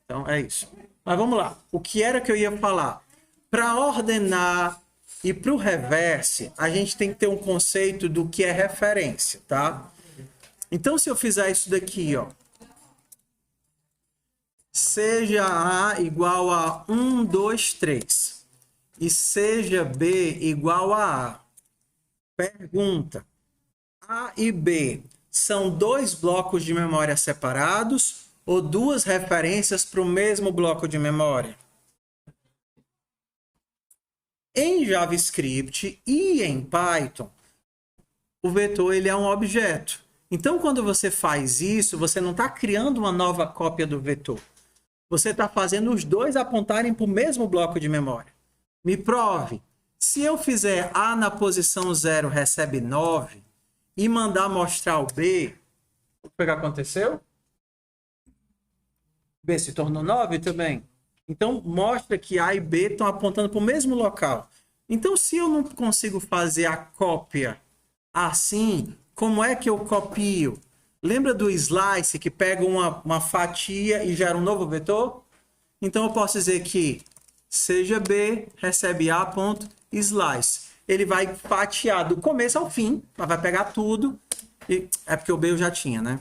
Então é isso. Mas vamos lá. O que era que eu ia falar? Para ordenar e para o reverse, a gente tem que ter um conceito do que é referência, tá? Então, se eu fizer isso daqui, ó, seja A igual a 1, 2, 3 e seja B igual a A. Pergunta: A e B são dois blocos de memória separados ou duas referências para o mesmo bloco de memória? Em JavaScript e em Python, o vetor ele é um objeto. Então, quando você faz isso, você não está criando uma nova cópia do vetor. Você está fazendo os dois apontarem para o mesmo bloco de memória. Me prove. Se eu fizer A na posição 0 recebe 9 e mandar mostrar o B, o que aconteceu? B se tornou 9 também. Então, mostra que A e B estão apontando para o mesmo local. Então, se eu não consigo fazer a cópia assim, como é que eu copio? Lembra do slice que pega uma fatia e gera um novo vetor? Então, eu posso dizer que seja B, recebe A, ponto, slice. Ele vai fatiar do começo ao fim, mas vai pegar tudo. E é porque o B eu já tinha, né?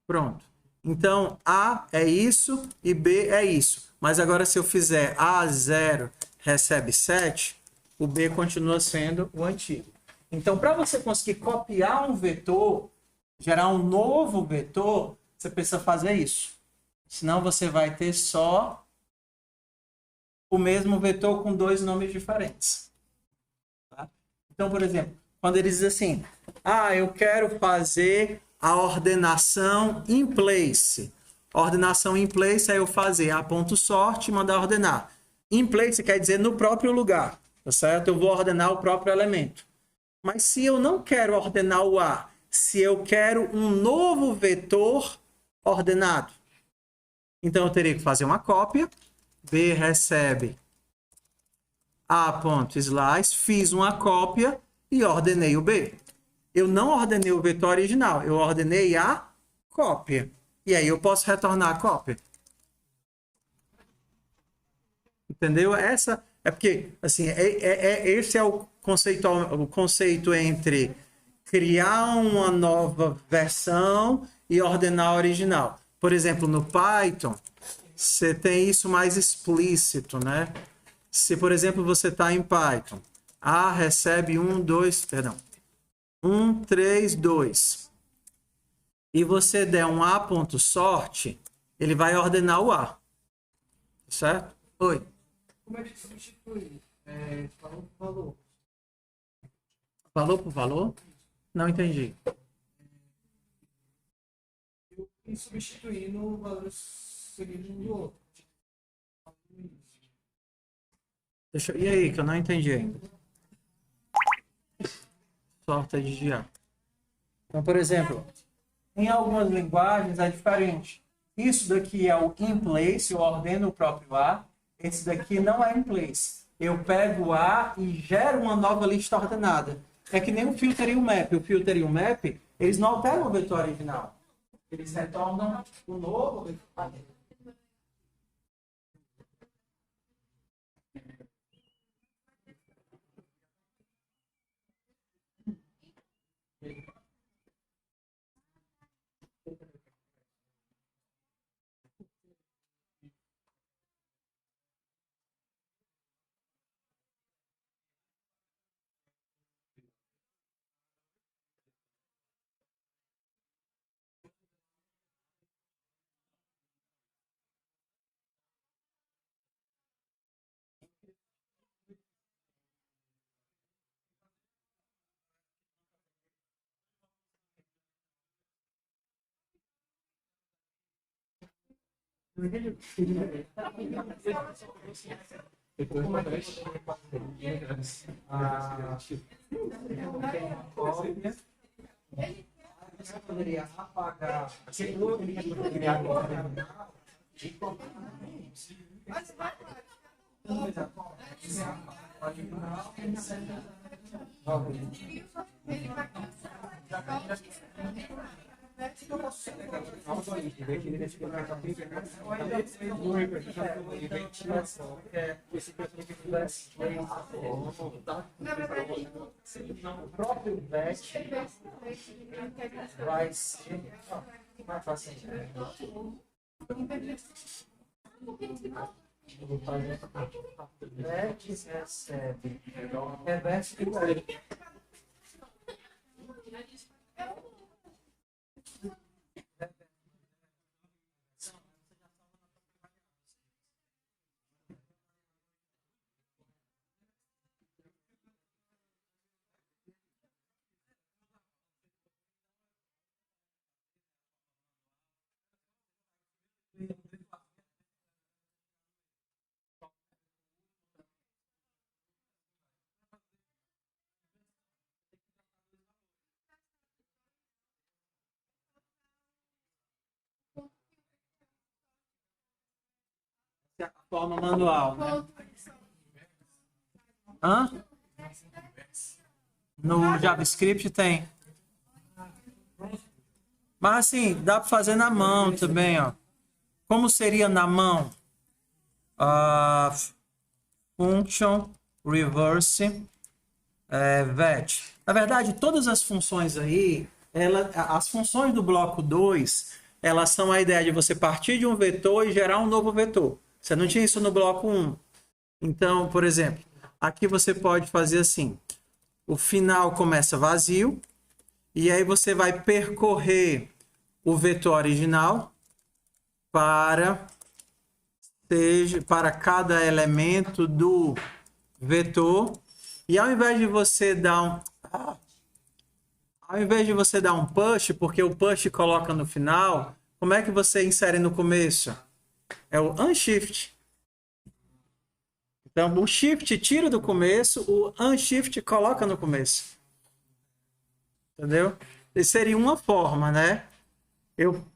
Pronto. Então, A é isso e B é isso. Mas agora, se eu fizer A0 recebe 7, o B continua sendo o antigo. Então, para você conseguir copiar um vetor, gerar um novo vetor, você precisa fazer isso. Senão, você vai ter só o mesmo vetor com dois nomes diferentes. Tá? Então, por exemplo, quando ele diz assim, eu quero fazer a ordenação in place. Ordenação in place é eu fazer a ponto sorte e mandar ordenar. In place quer dizer no próprio lugar, tá certo? Eu vou ordenar o próprio elemento. Mas se eu não quero ordenar o A, se eu quero um novo vetor ordenado, então eu teria que fazer uma cópia. B recebe A.slice, fiz uma cópia e ordenei o B. Eu não ordenei o vetor original, eu ordenei a cópia. E aí eu posso retornar a cópia. Entendeu? Essa é porque, assim, esse é o conceito entre criar uma nova versão e ordenar a original. Por exemplo, no Python, você tem isso mais explícito, né? Se, por exemplo, você está em Python, A recebe 1, 2, perdão, 1, 3, 2. E você der um A.sorte, ele vai ordenar o A. Certo? Oi. Como é que substitui? Falou por valor. Valor por valor? Não entendi. E substituindo valores seguidos um do outro. E aí, que eu não entendi ainda. Sorte de girar. Então, por exemplo, em algumas linguagens é diferente. Isso daqui é o in place, eu ordeno o próprio A. Esse daqui não é in place. Eu pego o A e gero uma nova lista ordenada. É que nem o filter e o map. O filter e o map, eles não alteram o vetor original. Eles retornam o novo vetor. Você poderia apagar. Você poderia criar o próprio batch vai ser mais fácil. Vou fazer batch recebe. É batch que vai. A forma manual, né? Hã? No JavaScript tem. Mas assim, dá para fazer na mão também, ó. Como seria na mão? Function reverse vet. Na verdade, todas as funções aí, as funções do bloco 2, elas são a ideia de você partir de um vetor e gerar um novo vetor. Você não tinha isso no bloco 1. Então, por exemplo, aqui você pode fazer assim. O final começa vazio, e aí você vai percorrer o vetor original para cada elemento do vetor. E ao invés de você dar um push, porque o push coloca no final, como é que você insere no começo? É o unshift. Então, o shift tira do começo, o unshift coloca no começo. Entendeu? Isso seria uma forma, né?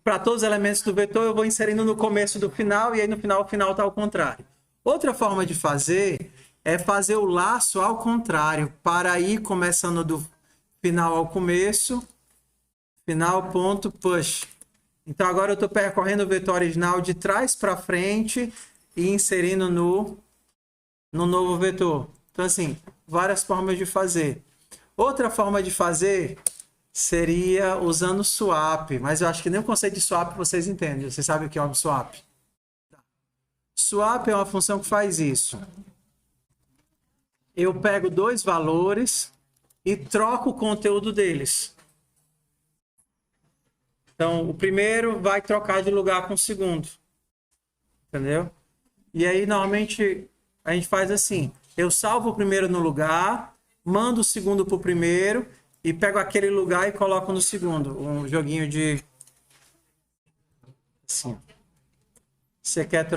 Para todos os elementos do vetor, eu vou inserindo no começo do final, e aí no final o final está ao contrário. Outra forma de fazer é fazer o laço ao contrário, para ir começando do final ao começo, final, ponto, push. Então agora eu estou percorrendo o vetor original de trás para frente e inserindo no novo vetor. Então, assim, várias formas de fazer. Outra forma de fazer seria usando swap, mas eu acho que nem o conceito de swap vocês entendem. Vocês sabem o que é um swap? Swap é uma função que faz isso. Eu pego dois valores e troco o conteúdo deles. Então, o primeiro vai trocar de lugar com o segundo. Entendeu? E aí, normalmente, a gente faz assim. Eu salvo o primeiro no lugar, mando o segundo para o primeiro e pego aquele lugar e coloco no segundo. Um joguinho de... Assim. Você quer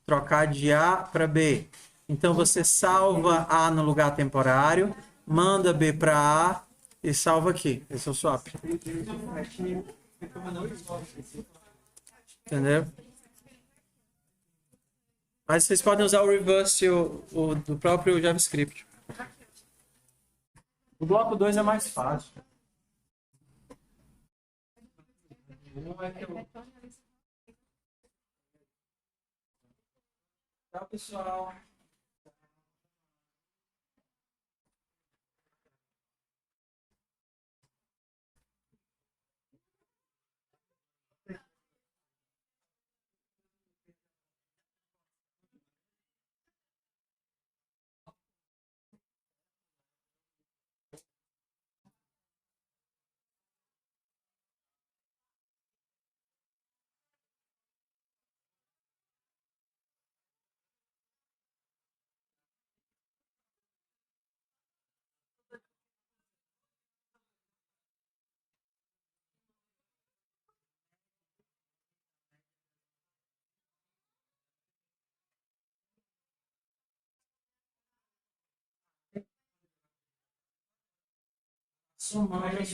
trocar de A para B. Então, você salva A no lugar temporário, manda B para A e salva aqui. Esse é o swap. Entendeu? Mas vocês podem usar o reverse do próprio JavaScript. O bloco 2 é mais fácil. Tchau, pessoal. somando as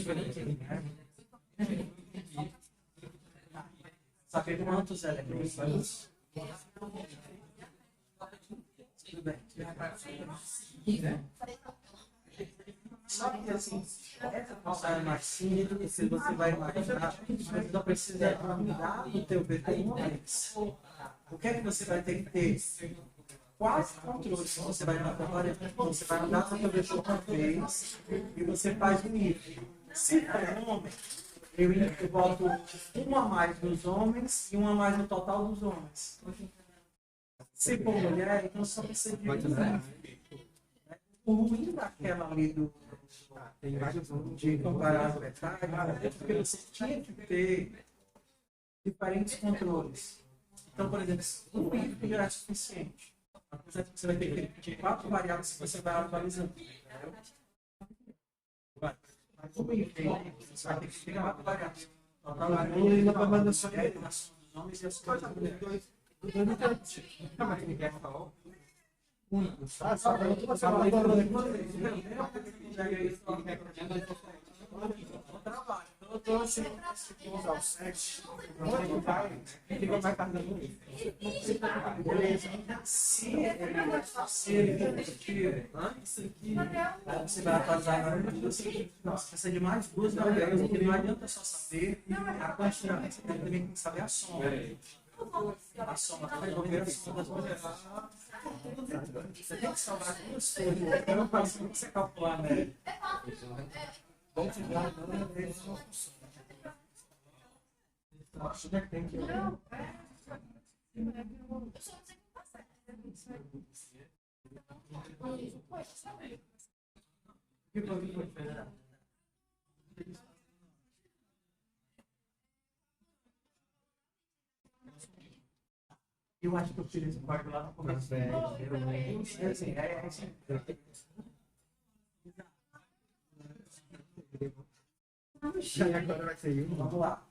saber quantos elementos. Tudo bem. Só que assim, essa função é mais simples, se você vai imaginar, você não precisa mudar o teu vetor uma vez. O que é que você vai ter que ter? Quais controles você vai dar para você vai mudar o teu vetor uma vez e você faz um if. Se for homem, eu boto uma a mais nos homens e uma a mais no total dos homens. Se for mulher, então só precisa de o ruim daquela ali tem vários de comparar as metades, é porque você tinha que ter diferentes controles. Então, por exemplo, um if já é suficiente. Apesar de que você vai ter que ter 4 variáveis que você vai atualizando. Vai. Mas o if, você vai ter que ter 4 variáveis. Os homens e as coisas das mulheres. Eu tô assim, usar o 7, fica mais tardando isso. Beleza. Se ele repetir antes aqui, você vai atualizar nossa, precisa de mais 2 variáveis, porque não adianta só saber a quantidade, você também tem que saber a soma. A soma, vai resolver a soma das mulheres. Você tem que salvar 2 coisas, eu não faço como você calcular, né? Vamos tirar uma vez uma função. Acho que tem que. Eu acho que eu fiz esse código lá no começo. E agora vai ser um. Vamos lá.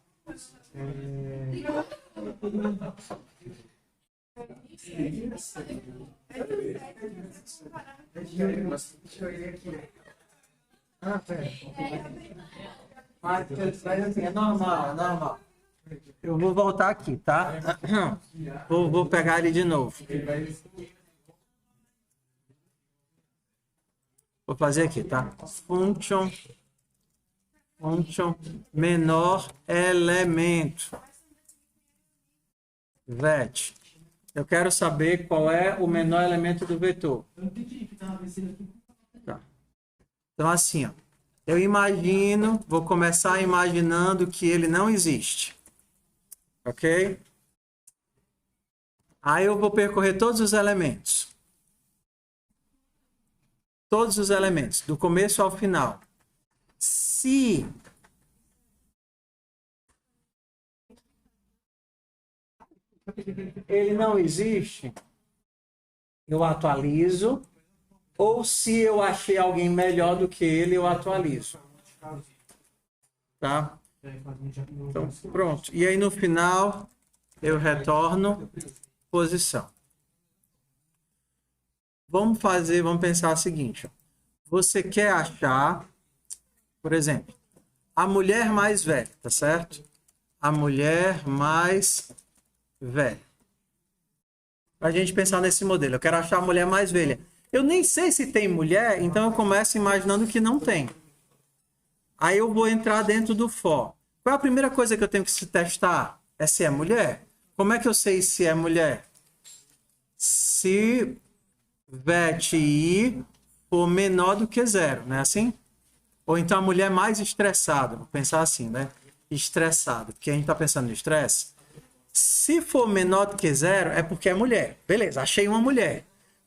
Deixa eu ir aqui. Ah, pera. Mas assim, é normal, é normal. Eu vou voltar aqui, tá? Vou pegar ele de novo. Vou fazer aqui, tá? Function menor elemento. Vet. Eu quero saber qual é o menor elemento do vetor. Tá. Então, assim, ó. Eu imagino, vou começar imaginando que ele não existe. Ok? Aí eu vou percorrer todos os elementos. Todos os elementos, do começo ao final. Se ele não existe, eu atualizo. Ou se eu achei alguém melhor do que ele, eu atualizo. Tá? Então, pronto. E aí, no final, eu retorno posição. Vamos pensar o seguinte. Você quer achar, por exemplo, a mulher mais velha, tá certo? A mulher mais velha. Para a gente pensar nesse modelo. Eu quero achar a mulher mais velha. Eu nem sei se tem mulher, então eu começo imaginando que não tem. Aí eu vou entrar dentro do for. Qual é a primeira coisa que eu tenho que se testar? É se é mulher. Como é que eu sei se é mulher? Se vet i for menor do que 0, não é assim? Ou então a mulher mais estressada. Vou pensar assim, né? Estressada. Porque a gente está pensando no estresse. Se for menor do que 0, é porque é mulher. Beleza, achei uma mulher.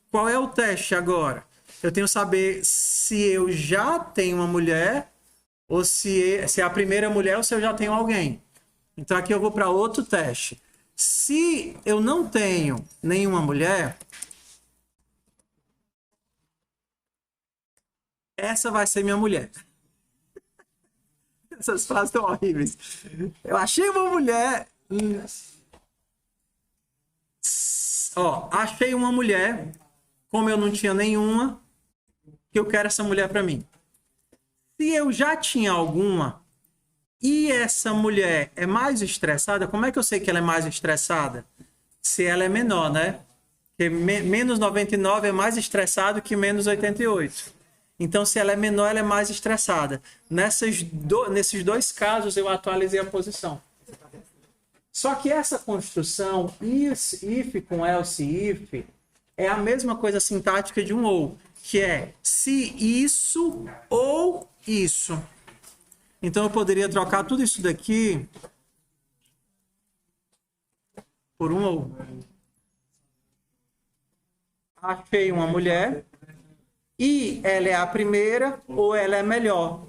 Qual é o teste agora? Eu tenho que saber se eu já tenho uma mulher ou se é a primeira mulher ou se eu já tenho alguém. Então aqui eu vou para outro teste. Se eu não tenho nenhuma mulher, essa vai ser minha mulher. Essas frases estão horríveis. Eu achei uma mulher. Ó, achei uma mulher. Como eu não tinha nenhuma, que eu quero essa mulher para mim. Se eu já tinha alguma e essa mulher é mais estressada, como é que eu sei que ela é mais estressada? Se ela é menor, né? Porque menos 99 é mais estressado que menos 88. Então, se ela é menor, ela é mais estressada. Nesses dois casos, eu atualizei a posição. Só que essa construção, if com else if, é a mesma coisa sintática de um ou, que é se isso ou isso. Então, eu poderia trocar tudo isso daqui por um ou. Achei uma mulher e ela é a primeira ou ela é melhor.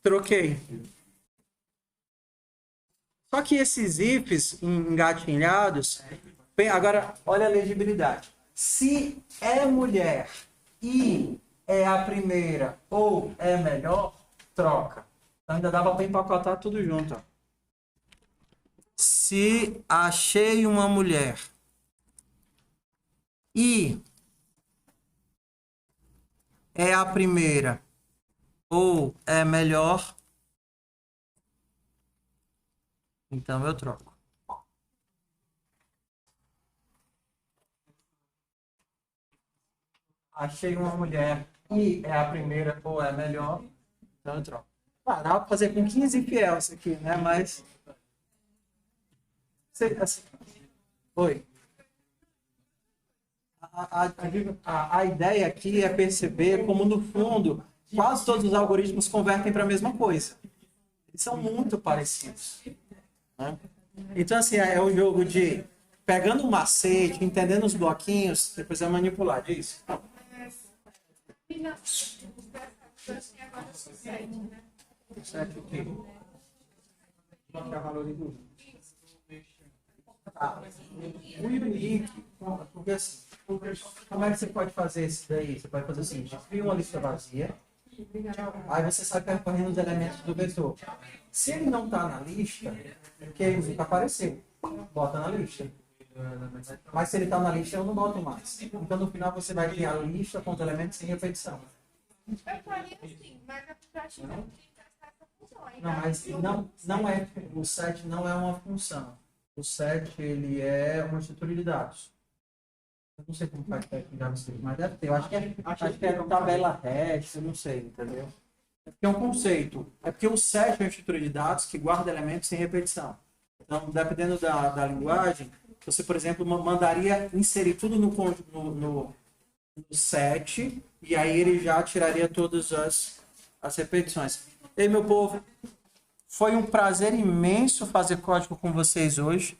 Troquei. Só que esses ifs engatilhados... Agora, olha a legibilidade. Se é mulher e é a primeira ou é melhor, troca. Então, ainda dava para empacotar tudo junto. Ó. Se achei uma mulher e é a primeira ou é melhor, então eu troco. Achei uma mulher e é a primeira ou é melhor, então eu troco. Ah, dá para fazer com 15 fiel isso aqui, né? Mas... Oi. A ideia aqui é perceber como, no fundo, quase todos os algoritmos convertem para a mesma coisa. Eles são muito parecidos. Né? Então, assim, é o jogo de pegando o macete, entendendo os bloquinhos, depois é manipular disso. Certo, ok. O unique, porque assim, como é que você pode fazer isso daí? Você pode fazer o seguinte, cria uma lista vazia, aí você sai percorrendo os elementos do vetor. Se ele não está na lista, porque ele nunca apareceu, bota na lista. Mas se ele está na lista, eu não boto mais. Então no final você vai criar a lista com os elementos sem repetição. Eu faria assim, mas a aplicativa não tem essa função. Não, mas não é, o set não é uma função. O set, ele é uma estrutura de dados. Eu não sei como faz para em JavaScript, mas deve ter. Eu acho que é tabela hash, eu não sei, entendeu? É porque é um conceito. É porque o set é uma estrutura de dados que guarda elementos sem repetição. Então, dependendo da linguagem, você, por exemplo, mandaria inserir tudo no set e aí ele já tiraria todas as repetições. E aí, meu povo, foi um prazer imenso fazer código com vocês hoje.